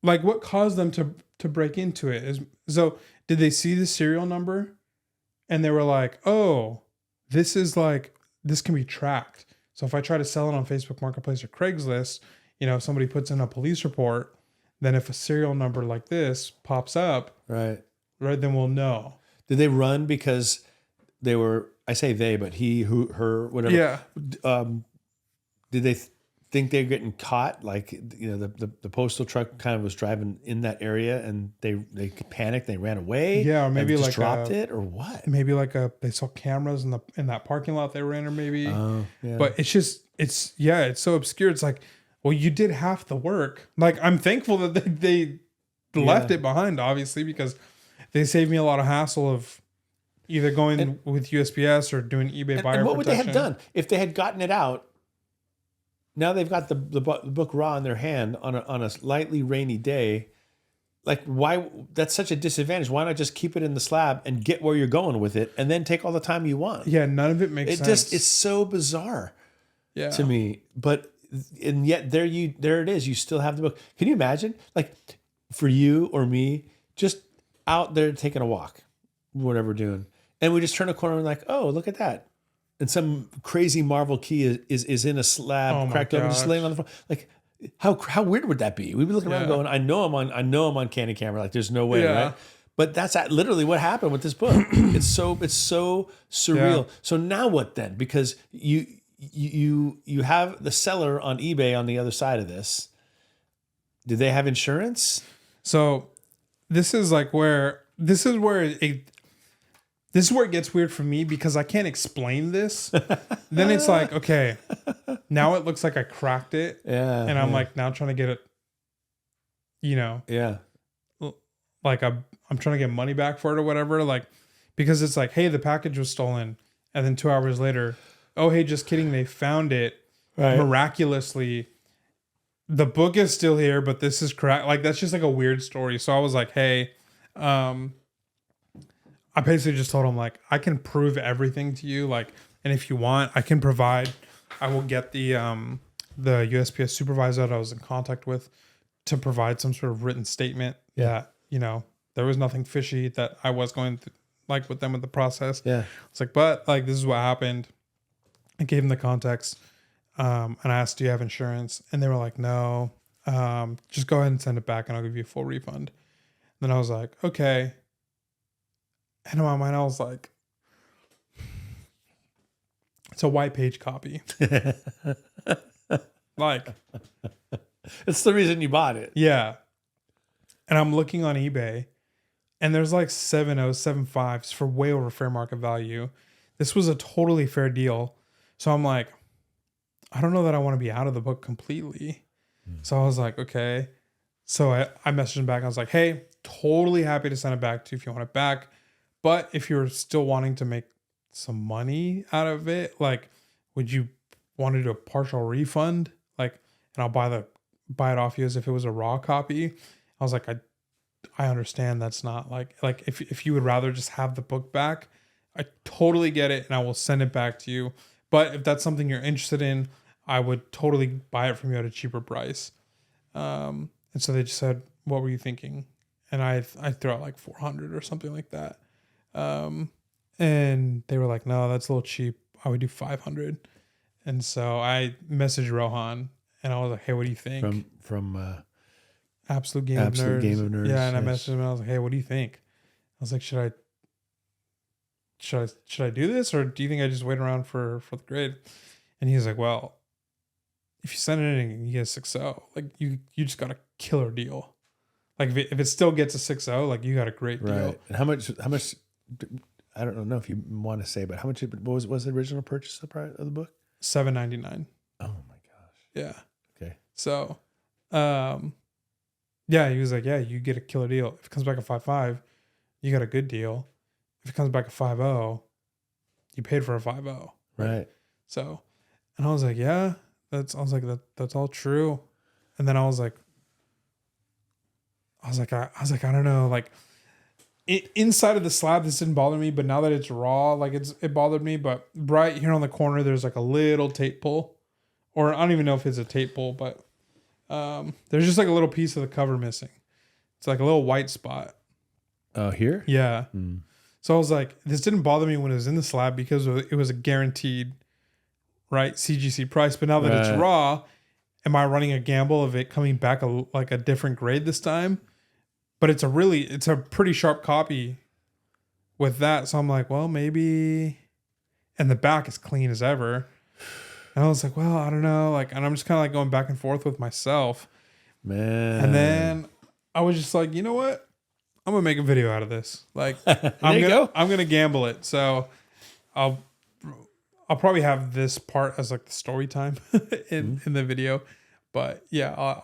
like what caused them to break into it? So did they see the serial number and they were like, oh, this can be tracked. So if I try to sell it on Facebook Marketplace or Craigslist, if somebody puts in a police report, then if a serial number like this pops up, right, then we'll know. Did they run because they were? I say they, but he, who, her, whatever. Yeah. Did they think they were getting caught? Like the postal truck kind of was driving in that area, and they panicked. They ran away. Yeah, or maybe just like dropped it, or what? Maybe like they saw cameras in that parking lot they were in, or maybe. Yeah. But it's so obscure. It's like, well, you did half the work. Like, I'm thankful that they left it behind, obviously, because they saved me a lot of hassle of either going with USPS or doing eBay buyer and what would they have protection. done if they had gotten it out? Now they've got the book raw in their hand on a slightly rainy day. Like, why? That's such a disadvantage. Why not just keep it in the slab and get where you're going with it, and then take all the time you want? Yeah, none of it makes sense. It's so bizarre to me. And yet there it is. You still have the book. Can you imagine, like, for you or me, just out there taking a walk, whatever doing, and we just turn a corner and like, oh, look at that. And some crazy Marvel key is in a slab, cracked open, just laying on the floor. Like, how weird would that be? We'd be looking around going, I know I'm on Candy Camera. Like, there's no way, right? But that's literally what happened with this book. It's so surreal. Yeah. So now what then? Because you have the seller on eBay on the other side of this. Do they have insurance? So this is where it gets weird for me, because I can't explain this. Then it's like, okay, now it looks like I cracked it. Yeah. And I'm like, now trying to get it, Yeah. like I'm trying to get money back for it or whatever. Like, because it's like, hey, the package was stolen. And then 2 hours later, oh, hey, just kidding. They found it miraculously. The book is still here, but this is cracked. Like, that's just like a weird story. So I was like, hey, I basically just told him, like, I can prove everything to you. Like, and if you want, I can provide, I will get the USPS supervisor that I was in contact with to provide some sort of written statement that you know, there was nothing fishy that I was going through, like with them with the process. Yeah. It's like, but like, this is what happened. I gave them the context. And I asked, do you have insurance? And they were like, no, just go ahead and send it back and I'll give you a full refund. And then I was like, okay. And in my mind, I was like, it's a white page copy. Like, It's the reason you bought it. yeah. And I'm looking on eBay and there's like 7.075s for way over fair market value. This was a totally fair deal. So I'm like, I don't know that I want to be out of the book completely. So I was like, okay. So I messaged him back. I was like, hey, totally happy to send it back to you if you want it back. But if you're still wanting to make some money out of it, like, would you want to do a partial refund? Like, and I'll buy it off you as if it was a raw copy. I was like, I understand that's not like if you would rather just have the book back, I totally get it and I will send it back to you. But if that's something you're interested in, I would totally buy it from you at a cheaper price. And so they just said, what were you thinking? And I threw out like 400 or something like that. And they were like, no, that's a little cheap. I would do 500. And so I messaged Rohan and I was like, hey, what do you think? From Absolute Game Absolute of Nerds. Game of Nerds. Yeah, and I Nice. messaged him and I was like, hey, what do you think? I was like, should I do this or do you think I just wait around for the grade? And he was like, well, if you send it in and you get a 6.0, like you just got a killer deal. Like if it still gets a 6.0, like you got a great deal. Right. And how much I don't know if you want to say, but how much was the original purchase of the book? $7.99. Oh my gosh. Yeah. Okay. So, yeah, he was like, yeah, you get a killer deal. If it comes back a 5.5, you got a good deal. If it comes back a 5.0, you paid for a 5.0. Right. So, and I was like, yeah, that's all true. And then I was like, I don't know, like inside of the slab, this didn't bother me, but now that it's raw, like it bothered me. But right here on the corner, there's like a little tape pull, or I don't even know if it's a tape pull, but there's just like a little piece of the cover missing. It's like a little white spot. Oh, here? Yeah. Mm. So I was like, this didn't bother me when it was in the slab because it was a guaranteed, right, CGC price. But now that it's raw, am I running a gamble of it coming back like a different grade this time? But it's a pretty sharp copy with that. So I'm like, well, maybe. And the back is clean as ever. And I was like, well, I don't know. Like, and I'm just kind of like going back and forth with myself. Man. And then I was just like, you know what? I'm gonna make a video out of this. Like, I'm gonna gamble it. So I'll probably have this part as like the story time in the video. But yeah,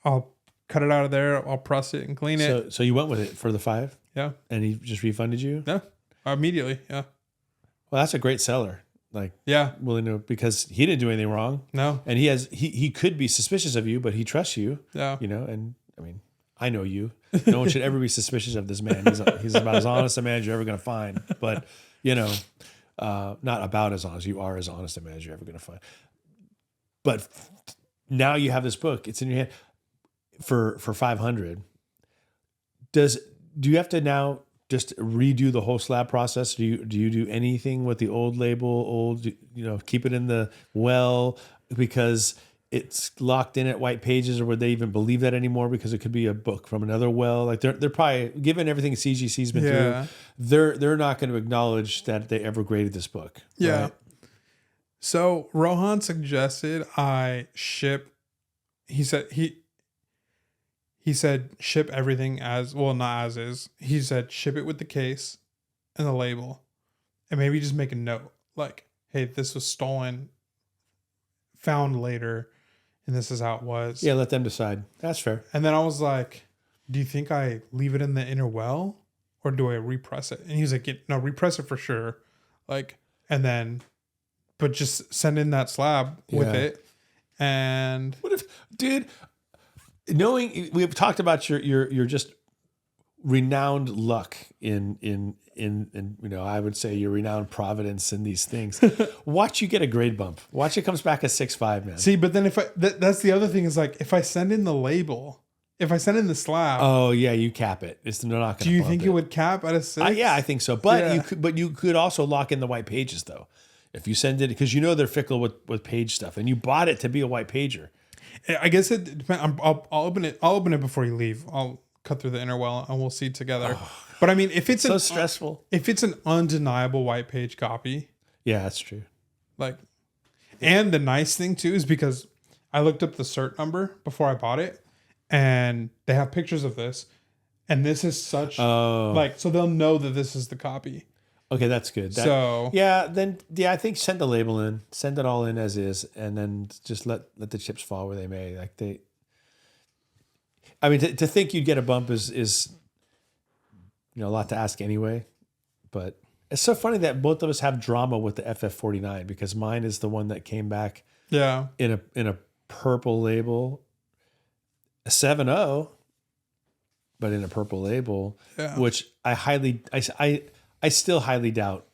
I'll cut it out of there. I'll press it and clean it. So you went with it for the 5? Yeah. And he just refunded you? Yeah. Immediately. Yeah. Well, that's a great seller. Like, yeah, willing to, because he didn't do anything wrong. No. And he could be suspicious of you, but he trusts you. Yeah. You know, and I mean, I know you. No one should ever be suspicious of this man. He's about as honest a man as you're ever going to find. But, you know, not about as honest. You are as honest a man as you're ever going to find. But now you have this book. It's in your hand for 500. Do you have to now just redo the whole slab process? Do you do anything with the old label, keep it in the well because it's locked in at white pages, or would they even believe that anymore because it could be a book from another well? Like they're probably, given everything CGC's been through, they're not going to acknowledge that they ever graded this book. Yeah. Right? So Rohan suggested I ship. He said ship everything as well, not as is. He said ship it with the case and the label, and maybe just make a note like, "Hey, this was stolen, found later, and this is how it was." Yeah, let them decide. That's fair. And then I was like, "Do you think I leave it in the inner well, or do I repress it?" And he was like, "No, repress it for sure." Like, and then, but just send in that slab with it. And what if, dude? Knowing we've talked about your just renowned luck in I would say your renowned providence in these things. Watch you get a grade bump. Watch it comes back as 6.5, man. See, but then if that's the other thing is like if I send in the label, if I send in the slab, Oh yeah, you cap it. They're not going to. do you think it would cap at a 6? Yeah, I think so. But Yeah. you could also lock in the white pages though, if you send it, because they're fickle with page stuff, and you bought it to be a white pager. I guess it depends. I'll open it. I'll open it before you leave. I'll cut through the interwell and we'll see together. But I mean, if it's So stressful. if it's an undeniable white page copy, Yeah, that's true. like, and the nice thing too is because I looked up the cert number before I bought it, and they have pictures of this, and this is such like, so they'll know that this is the copy. Okay, that's good. So I think send the label in, send it all in as is, and then just let the chips fall where they may. I mean, to think you'd get a bump is a lot to ask anyway. But it's so funny that both of us have drama with the FF49, because mine is the one that came back yeah, in a purple label, a 7.0, but in a purple label, Yeah. which I still highly doubt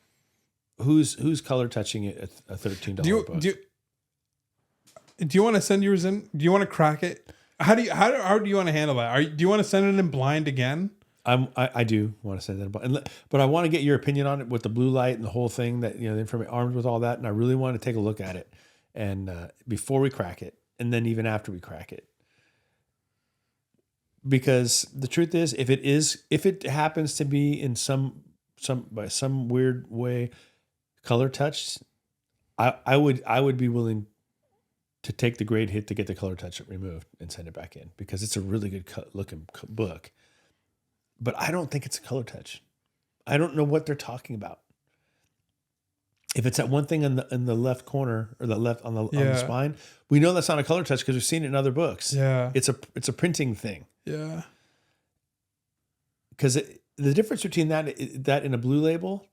who's color touching it at a $13 book. do you want to send yours in? Do you want to crack it? How do you want to handle that? Do you want to send it in blind again? I do want to say that, but I want to get your opinion on it with the blue light and the whole thing, that the information, armed with all that, and I really want to take a look at it, and before we crack it, and then even after we crack it, because the truth is, if it happens to be in some by some weird way color touched, I would be willing to take the grade hit to get the color touch removed and send it back in, because it's a really good looking book. But I don't think it's a color touch. I don't know what they're talking about. If it's that one thing in the left corner, or the left on the spine, we know that's not a color touch because we've seen it in other books. Yeah, it's a printing thing. Yeah, because the difference between that in a blue label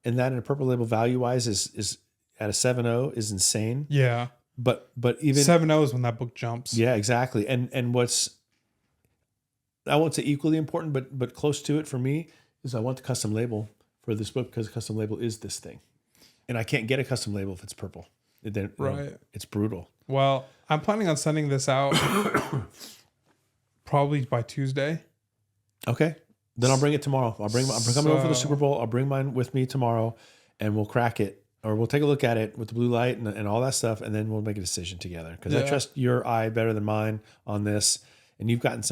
and that in a purple label, value wise, is at a 7.0 is insane. Yeah. But even 7.0 is when that book jumps. Yeah, exactly. And what's, I won't say equally important, but close to it for me, is I want the custom label for this book, because the custom label is this thing. And I can't get a custom label if it's purple. Right. It's brutal. Well, I'm planning on sending this out probably by Tuesday. Okay. Then I'll bring it tomorrow. I'm coming over for the Super Bowl. I'll bring mine with me tomorrow, and we'll crack it, or we'll take a look at it with the blue light and all that stuff, and then we'll make a decision together. Because I trust your eye better than mine on this, and you've gotten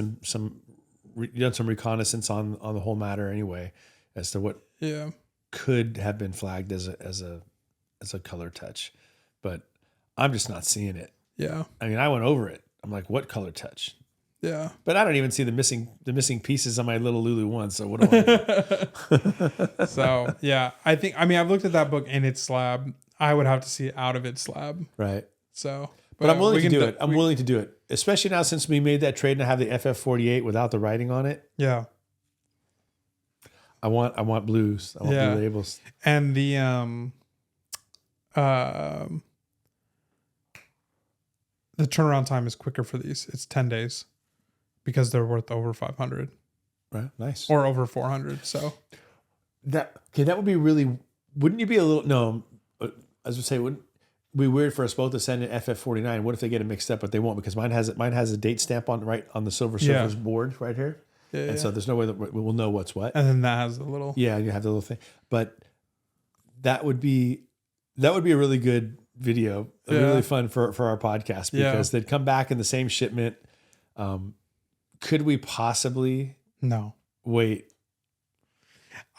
you've done some reconnaissance on the whole matter anyway, as to what could have been flagged as a color touch, but I'm just not seeing it. Yeah. I mean, I went over it. I'm like, what color touch? Yeah. But I don't even see the missing pieces on my little Lulu one. So what do I do? So yeah, I've looked at that book in its slab. I would have to see it out of its slab. Right. So, but I'm willing to do it. I'm willing to do it, especially now since we made that trade and I have the FF48 without the writing on it. Yeah. I want blues. I want blue labels. And the turnaround time is quicker for these. It's 10 days because they're worth over 500. Right. Nice. Or over 400. So that would be really, wouldn't you be a little, no, as we say, wouldn't be weird for us both to send an FF49. What if they get it mixed up, but they won't, because mine has a date stamp on the Silver Surfer's board right here. And so there's no way that we'll know what's what. And then that has the little. Yeah, you have the little thing. But that would be a really good video, really fun for our podcast, because they'd come back in the same shipment. Could we possibly? No. Wait.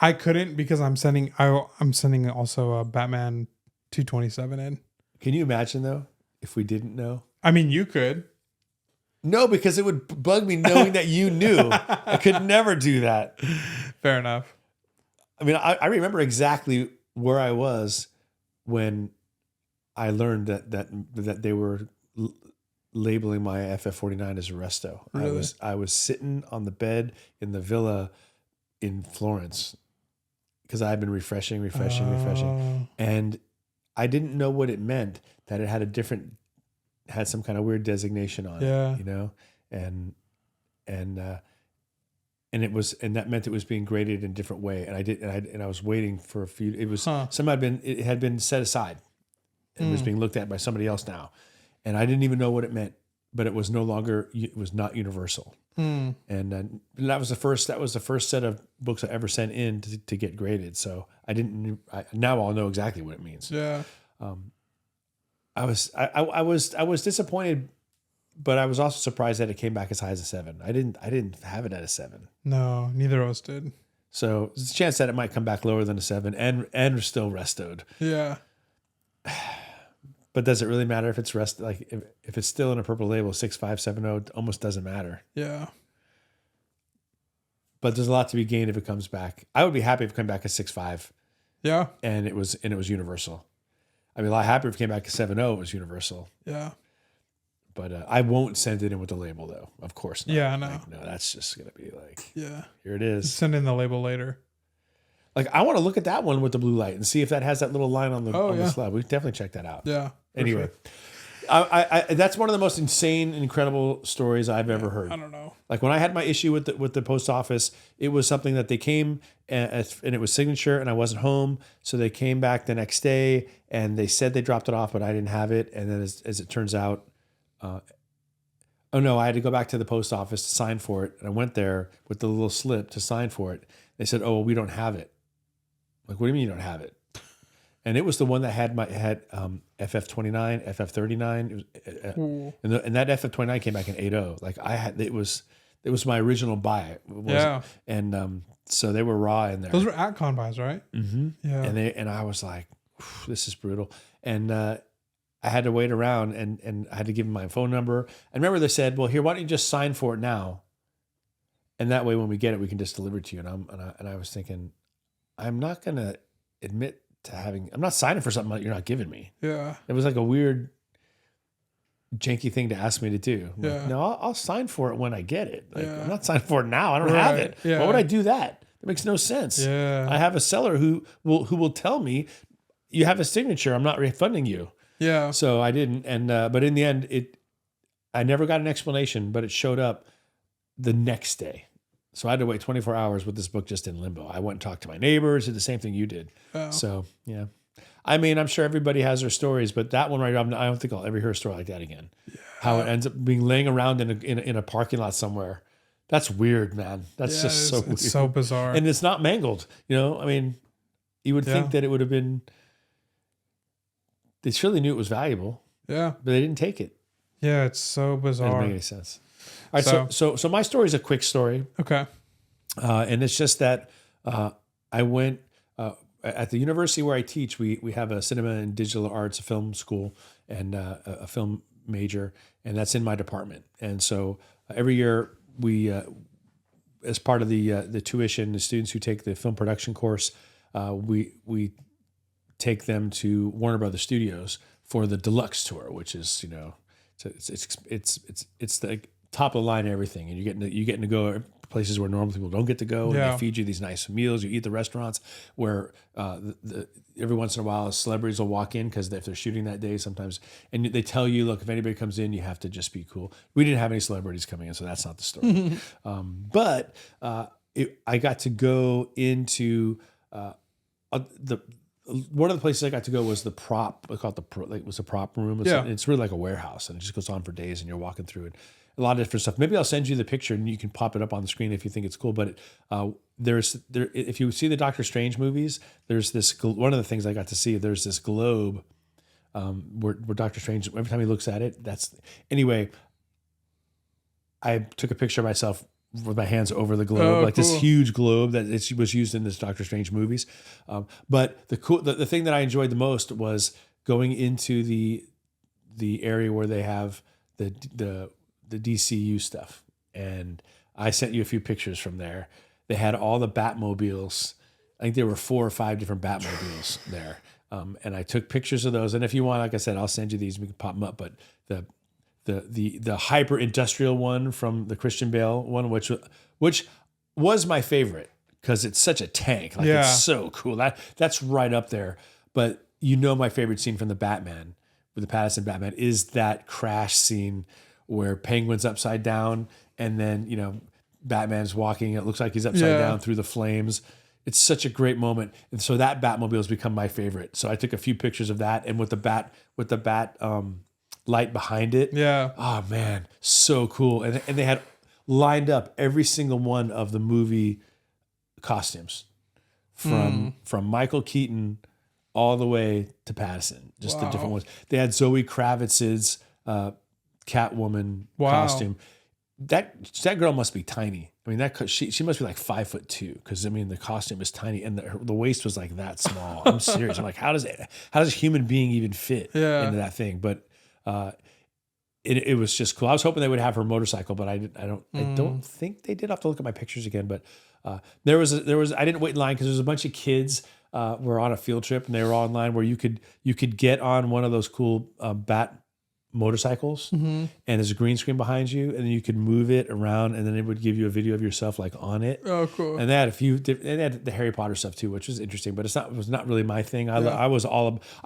I couldn't, because I'm sending also a Batman 227 in. Can you imagine though if we didn't know? I mean, you could. No, because it would bug me knowing that you knew. I could never do that. Fair enough. I mean, I remember exactly where I was when I learned that they were labeling my FF49 as a resto. Really? I was sitting on the bed in the villa in Florence, because I had been refreshing, and I didn't know what it meant, that it had some kind of weird designation on it, and that meant it was being graded in a different way. And I was waiting for a few, it had been set aside and was being looked at by somebody else now. And I didn't even know what it meant. but it was no longer, it was not universal. Hmm. And that was the first set of books I ever sent in to get graded. So now I'll know exactly what it means. Yeah. I was disappointed, but I was also surprised that it came back as high as a 7. I didn't have it at a 7. No, neither of us did. So there's a chance that it might come back lower than a 7 and still restoed. Yeah. But does it really matter if it's like if it's still in a purple label, 6570 almost doesn't matter. Yeah. But there's a lot to be gained if it comes back. I would be happy if it came back as 6.5 Yeah. and it was universal. I'd be a lot happier if it came back as 7.0, it was universal. Yeah. But I won't send it in with the label though. Of course not. Yeah, no. Like, no, that's just gonna be like, Yeah. here it is. Send in the label later. Like I want to look at that one with the blue light and see if that has that little line on the Oh, on yeah. the slab. We definitely check that out. Yeah. for Anyway, sure. I that's one of the most insane, incredible stories I've ever heard. I don't know. Like when I had my issue with the post office, it was something that they came and it was signature, and I wasn't home, so they came back the next day and they said they dropped it off, but I didn't have it. And then as it turns out, oh no, I had to go back to the post office to sign for it, and I went there with the little slip to sign for it. They said, "Oh, well, we don't have it." Like, what do you mean you don't have it? And it was the one that had FF29, FF39, and that FF29 came back in 8.0. Like it was my original buy. Yeah. And so they were raw in there. Those were Atcon buys, right? Mm-hmm. Yeah. And I was like, this is brutal. And I had to wait around and I had to give them my phone number. I remember they said, well, here, why don't you just sign for it now? And that way, when we get it, we can just deliver it to you. And I was thinking, I'm not going to admit to I'm not signing for something that you're not giving me. Yeah. It was like a weird, janky thing to ask me to do. I'm like, Yeah. no, I'll sign for it when I get it. Like, Yeah. I'm not signing for it now. I don't have Right. it. Yeah. Why would I do that? That makes no sense. Yeah. I have a seller who will tell me, you have a signature, I'm not refunding you. Yeah. So I didn't. And but in the end, I never got an explanation, but it showed up the next day. So I had to wait 24 hours with this book just in limbo. I went and talked to my neighbors, did the same thing you did. Oh. So yeah, I mean, I'm sure everybody has their stories, but that one right now, I don't think I'll ever hear a story like that again. Yeah. How it ends up being laying around in a parking lot somewhere. That's weird, man. That's just so weird. It's so bizarre. And it's not mangled. I mean, you would think that it would have been. They surely knew it was valuable. Yeah. But they didn't take it. Yeah, it's so It bizarre. doesn't make any sense. All right, so my story is a quick story. Okay. And it's just that I went at the university where I teach. We have a cinema and digital arts, a film school, and a film major, and that's in my department. And so every year we, as part of the tuition, the students who take the film production course, we take them to Warner Brothers Studios for the deluxe tour, which is it's the top of the line and everything, and you're getting to go places where normal people don't get to go. Yeah. And they feed you these nice meals. You eat the restaurants where every once in a while celebrities will walk in because if they're shooting that day sometimes, and they tell you, look, if anybody comes in, you have to just be cool. We didn't have any celebrities coming in, so that's not the story. But I got to go into one of the places I got to go was the prop. I call it it was a prop room. It's really like a warehouse, and it just goes on for days, and you're walking through it. A lot of different stuff. Maybe I'll send you the picture, and you can pop it up on the screen if you think it's cool. But if you see the Doctor Strange movies, there's this one of the things I got to see. There's this globe where Doctor Strange, every time he looks at it, anyway. I took a picture of myself with my hands over the globe, this huge globe that was used in this Doctor Strange movies. But the thing that I enjoyed the most was going into the area where they have the DCU stuff. And I sent you a few pictures from there. They had all the Batmobiles. I think there were 4 or 5 different Batmobiles there. And I took pictures of those. And if you want, like I said, I'll send you these. We can pop them up. But the hyper industrial one from the Christian Bale one, which was my favorite because it's such a tank. It's so cool. That's right up there. But my favorite scene from the Batman, with the Pattinson Batman, is that crash scene where Penguin's upside down and then Batman's walking. It looks like he's upside down through the flames. It's such a great moment, and so that Batmobile has become my favorite. So I took a few pictures of that, and with the bat light behind it. Yeah. Oh man, so cool. And they had lined up every single one of the movie costumes from Michael Keaton all the way to Pattinson, just the different ones. They had Zoe Kravitz's Catwoman costume. That girl must be tiny. I mean, she must be like 5'2", because I mean the costume is tiny and the waist was like that small. I'm serious. I'm like, how does a human being even fit into that thing? But it was just cool. I was hoping they would have her motorcycle, but I don't think they did. I'll have to look at my pictures again. But there was I didn't wait in line because there was a bunch of kids were on a field trip and they were all in line where you could get on one of those cool bat motorcycles and there's a green screen behind you and then you could move it around and then it would give you a video of yourself like on it. Oh, cool. And they had they had the Harry Potter stuff too, which was interesting, but it was not really my thing. I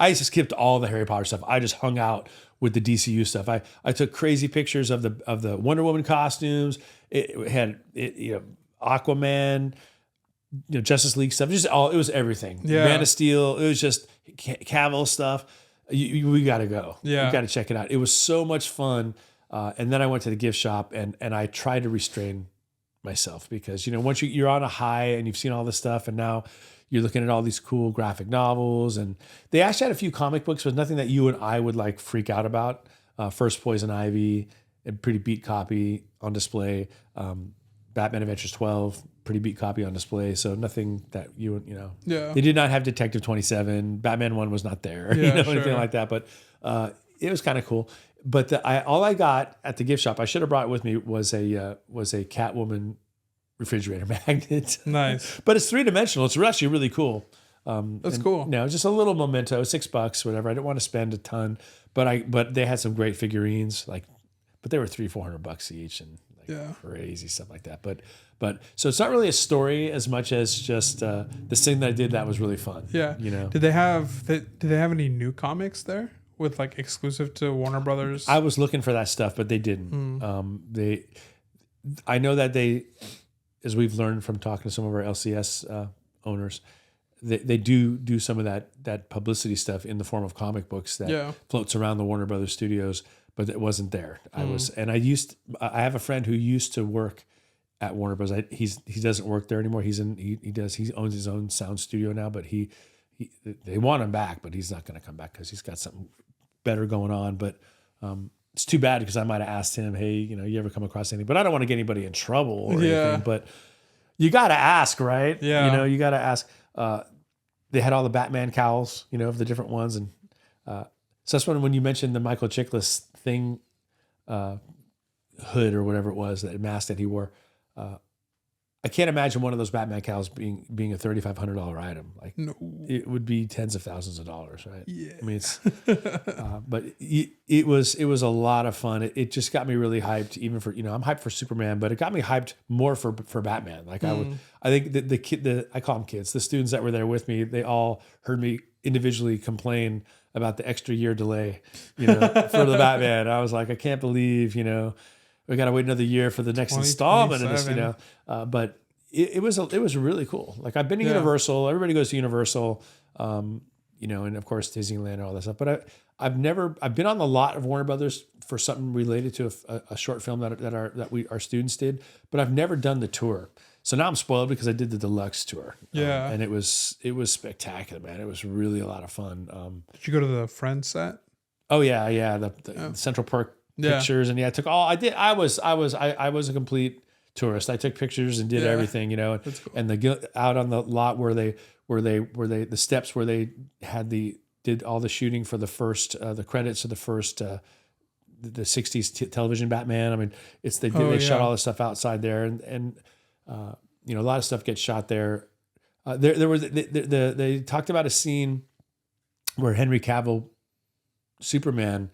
just skipped all the Harry Potter stuff. I just hung out with the DCU stuff. I took crazy pictures of the Wonder Woman costumes. It had Aquaman, Justice League stuff. It was everything. Yeah. Man of Steel. It was just Cavill stuff. We got to go. Yeah. We got to check it out. It was so much fun. And then I went to the gift shop and I tried to restrain myself because, once you're on a high and you've seen all this stuff and now you're looking at all these cool graphic novels and they actually had a few comic books, but nothing that you and I would like freak out about. First Poison Ivy, a pretty beat copy on display. Batman Adventures 12, pretty beat copy on display. So nothing that Yeah. They did not have Detective 27. Batman 1 was not there, Yeah, anything like that. But it was kind of cool. But all I got at the gift shop, I should have brought with me, was a Catwoman refrigerator magnet. Nice. But it's 3-dimensional. It's actually really cool. That's cool. Just a little memento, $6, whatever. I didn't want to spend a ton, but they had some great figurines, but they were $300-400 each and crazy stuff like that. But so it's not really a story as much as just this thing that I did that was really fun. Yeah. Did they have any new comics there with like exclusive to Warner Brothers? I was looking for that stuff, but they didn't. I know that they, as we've learned from talking to some of our LCS owners, they do some of that publicity stuff in the form of comic books that floats around the Warner Brothers studios, but it wasn't there. I have a friend who used to work at Warner Bros. He doesn't work there anymore. He owns his own sound studio now, but they want him back, but he's not going to come back because he's got something better going on. But it's too bad because I might have asked him, hey, you ever come across anything? But I don't want to get anybody in trouble or anything. But you got to ask, right? Yeah. You got to ask. They had all the Batman cowls, of the different ones, and so that's when you mentioned the Michael Chiklis thing, hood or whatever it was, that mask that he wore. I can't imagine one of those Batman cowls being a $3,500 item. Like, no. It would be tens of thousands of dollars, right? Yeah. I mean, it's, but it was a lot of fun. It just got me really hyped, even for, I'm hyped for Superman, but it got me hyped more for Batman. Like I think that I call them kids, the students that were there with me, they all heard me individually complain about the extra year delay, for the Batman. I was like, I can't believe, we got to wait another yeir for the next installment of this, but it was really cool. Like I've been to Universal, everybody goes to Universal, and of course Disneyland and all that stuff. But I've been on the lot of Warner Brothers for something related to a short film that our students did, but I've never done the tour. So now I'm spoiled because I did the deluxe tour. And it was spectacular, man. It was really a lot of fun. Did you go to the Friends set? Oh yeah. The Central Park pictures and I took all I was a complete tourist. I took pictures and did everything, That's cool. And out on the lot where the steps where they did all the shooting for the first the credits of the first the 60s television Batman. I mean, they shot all this stuff outside there and a lot of stuff gets shot there. There was they talked about a scene where Henry Cavill Superman,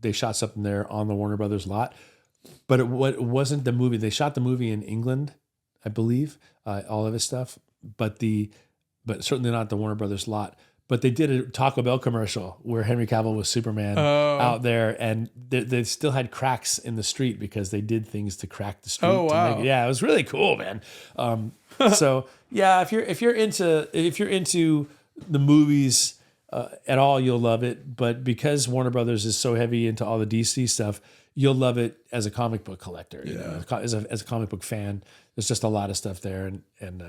they shot something there on the Warner Brothers lot, but it wasn't the movie. They shot the movie in England, I believe, all of his stuff, but certainly not the Warner Brothers lot. But they did a Taco Bell commercial where Henry Cavill was Superman out there, and they still had cracks in the street because they did things to crack the street. Oh wow! It was really cool, man. So yeah, if you're into the movies, at all, you'll love it. But because Warner Brothers is so heavy into all the DC stuff, you'll love it as a comic book collector. You know, as a comic book fan, there's just a lot of stuff there, and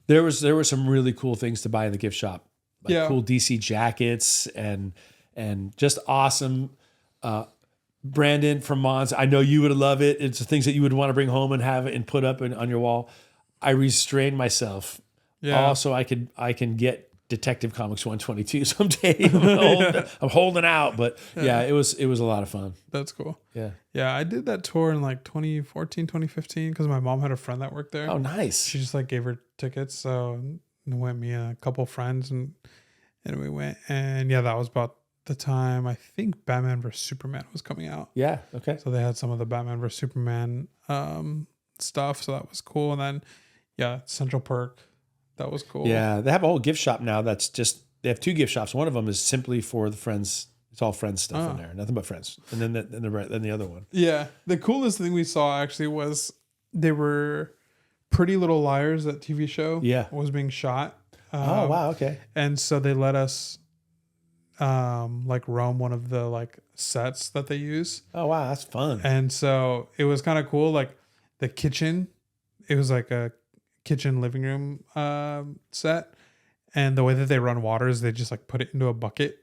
there were some really cool things to buy in the gift shop, like cool DC jackets and just awesome. Brandon from Mons, I know you would love it. It's the things that you would want to bring home and have and put up on your wall. I restrained myself. Yeah. Also, I can get Detective Comics 122 someday. I'm holding out, but yeah, it was a lot of fun. That's cool. Yeah. Yeah, I did that tour in like 2014, 2015 because my mom had a friend that worked there. Oh, nice. She just like gave her tickets. So it went me and a couple friends and we went. And yeah, that was about the time I think Batman vs Superman was coming out. Yeah. Okay. So they had some of the Batman vs Superman stuff. So that was cool. And then yeah, Central Perk. That was cool. Yeah, they have a whole gift shop now. They have two gift shops. One of them is simply for the friends. It's all friends stuff in there, nothing but friends. And then the other one. Yeah, the coolest thing we saw actually was they were Pretty Little Liars. That TV show. Yeah. Was being shot. Oh wow, okay. And so they let us like roam one of the like sets that they use. Oh wow, that's fun. And so it was kind of cool. Like the kitchen, it was like a kitchen living room set, and the way that they run water is they just like put it into a bucket.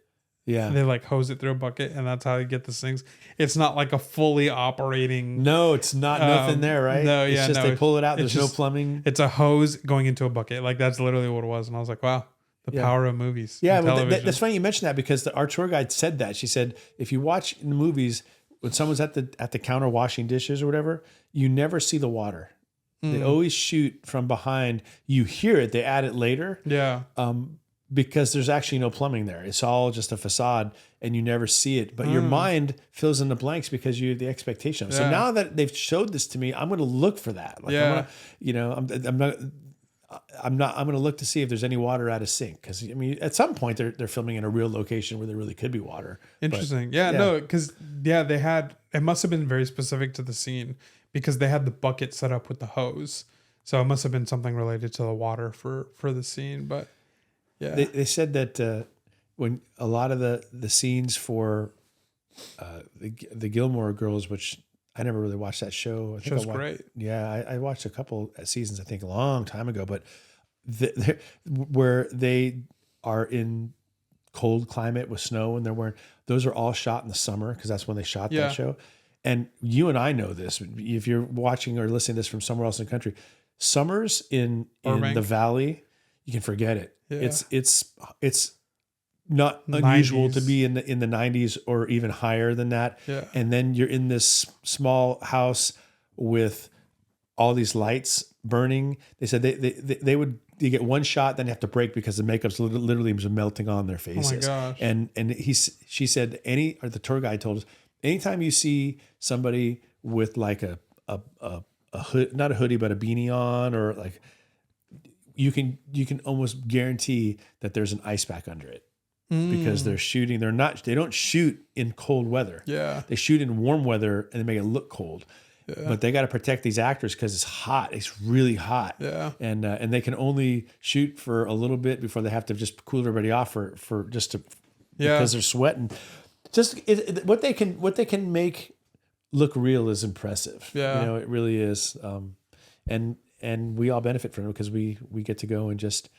Yeah, they like hose it through a bucket, and that's how you get these things. It's not like a fully operating. No, it's not nothing there, right? No, it's just they pull it out. There's no plumbing. It's a hose going into a bucket. Like that's literally what it was, and I was like, wow. The power of movies. Yeah, well, that's funny you mentioned that because our tour guide said that. She said if you watch in the movies when someone's at the counter washing dishes or whatever, you never see the water. They always shoot from behind. You hear it. They add it later. Yeah. Because there's actually no plumbing there. It's all just a facade, and you never see it. But your mind fills in the blanks because you have the expectation. So now that they've showed this to me, I'm going to look for that. Like I'm going to look to see if there's any water out of sink. Because I mean, at some point they're filming in a real location where there really could be water. Interesting. No, because they had. It must have been very specific to the scene because they had the bucket set up with the hose. So it must have been something related to the water for the scene. But yeah, they said that when a lot of the scenes for the Gilmore Girls, which I never really watched that show. Show's great. Yeah, I watched a couple seasons, I think, a long time ago. But where they are in cold climate with snow and they're wearing, those are all shot in the summer because that's when they shot that show. And you and I know this. If you're watching or listening to this from somewhere else in the country, summers in the valley, you can forget it. Yeah. It's not unusual 90s. To be in the 90s or even higher than that. Yeah. And then you're in this small house with all these lights burning. They said you get one shot, then you have to break because the makeup's literally melting on their faces. Oh my gosh. And she said the tour guide told us, anytime you see somebody with like a hood, not a hoodie, but a beanie on, or like you can almost guarantee that there's an ice pack under it. Because they're shooting, they don't shoot in cold weather. Yeah. They shoot in warm weather and they make it look cold. Yeah. But they got to protect these actors because it's hot. It's really hot. Yeah. And they can only shoot for a little bit before they have to just cool everybody off because they're sweating. Just what they can make look real is impressive. Yeah. It really is. And we all benefit from it because we get to go and just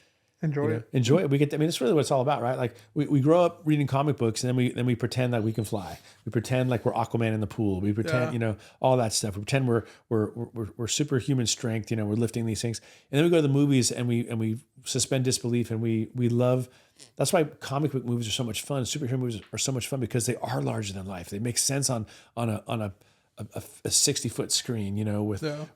enjoy it. We get. I mean, it's really what it's all about, right? Like we grow up reading comic books, and then we pretend that we can fly. We pretend like we're Aquaman in the pool. We pretend, all that stuff. We pretend we're superhuman strength. We're lifting these things, and then we go to the movies and we suspend disbelief, and we love. That's why comic book movies are so much fun. Superhero movies are so much fun because they are larger than life. They make sense on a 60-foot screen,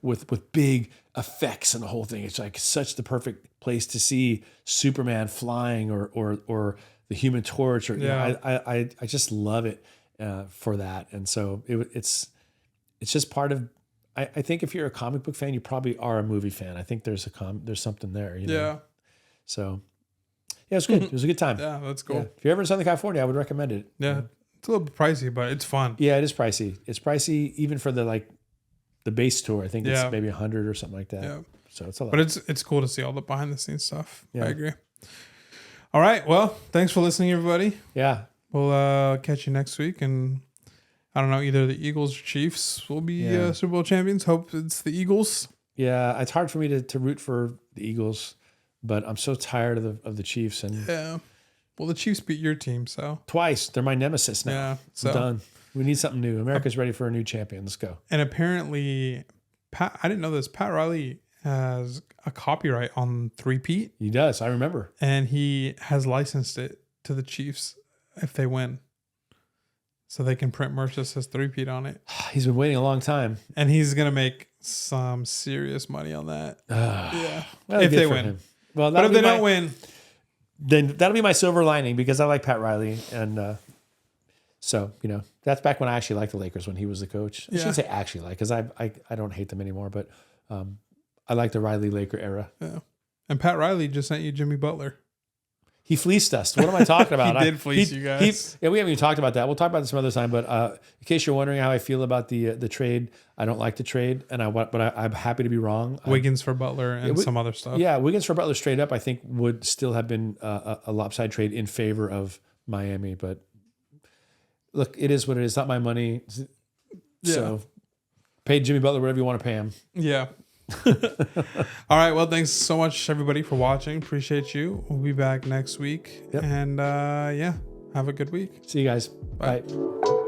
with big effects and the whole thing. It's like such the perfect place to see Superman flying or the Human Torch. I just love it for that. And so it's just part of. I think if you're a comic book fan, you probably are a movie fan. I think there's something there. Yeah. So yeah, it was good. It was a good time. Yeah, that's cool. Yeah. If you're ever in Southern California, I would recommend it. Yeah. It's a little bit pricey, but it's fun. Yeah, it is pricey. It's pricey even for the base tour. I think it's maybe $100 or something like that. Yeah. So it's a lot. But it's cool to see all the behind the scenes stuff. Yeah. I agree. All right. Well, thanks for listening, everybody. Yeah. We'll catch you next week. And I don't know, either the Eagles or Chiefs will be Super Bowl champions. Hope it's the Eagles. Yeah. It's hard for me to root for the Eagles, but I'm so tired of the Chiefs. And Yeah. Well, the Chiefs beat your team, so. twice. They're my nemesis now. Yeah. So. I'm done. We need something new. America's ready for a new champion. Let's go. And apparently, I didn't know this. Pat Riley has a copyright on three-peat, He does. I remember. and he has licensed it to the Chiefs if they win, so they can print merch that says three-peat on it. He's been waiting a long time. And he's gonna make some serious money on that. Yeah, Well, if good they for win. him. Well, But if they don't win, then that'll be my silver lining because I like Pat Riley. And so, that's back when I actually liked the Lakers when he was the coach. I shouldn't say actually like, because I don't hate them anymore, but I like the Riley Laker era. yeah. And Pat Riley just sent you Jimmy Butler. He fleeced us. What am I talking about? He did fleece you guys. Yeah, we haven't even talked about that. We'll talk about this some other time. But in case you're wondering how I feel about the trade, I don't like the trade, but I'm happy to be wrong. Wiggins for Butler and some other stuff. Yeah, Wiggins for Butler straight up, I think would still have been a lopsided trade in favor of Miami. But look, it is what it is. It's not my money. So pay Jimmy Butler whatever you want to pay him. Yeah. All right. Well, thanks so much, everybody, for watching. Appreciate you. We'll be back next week. Yep. And have a good week. See you guys. Bye. Bye.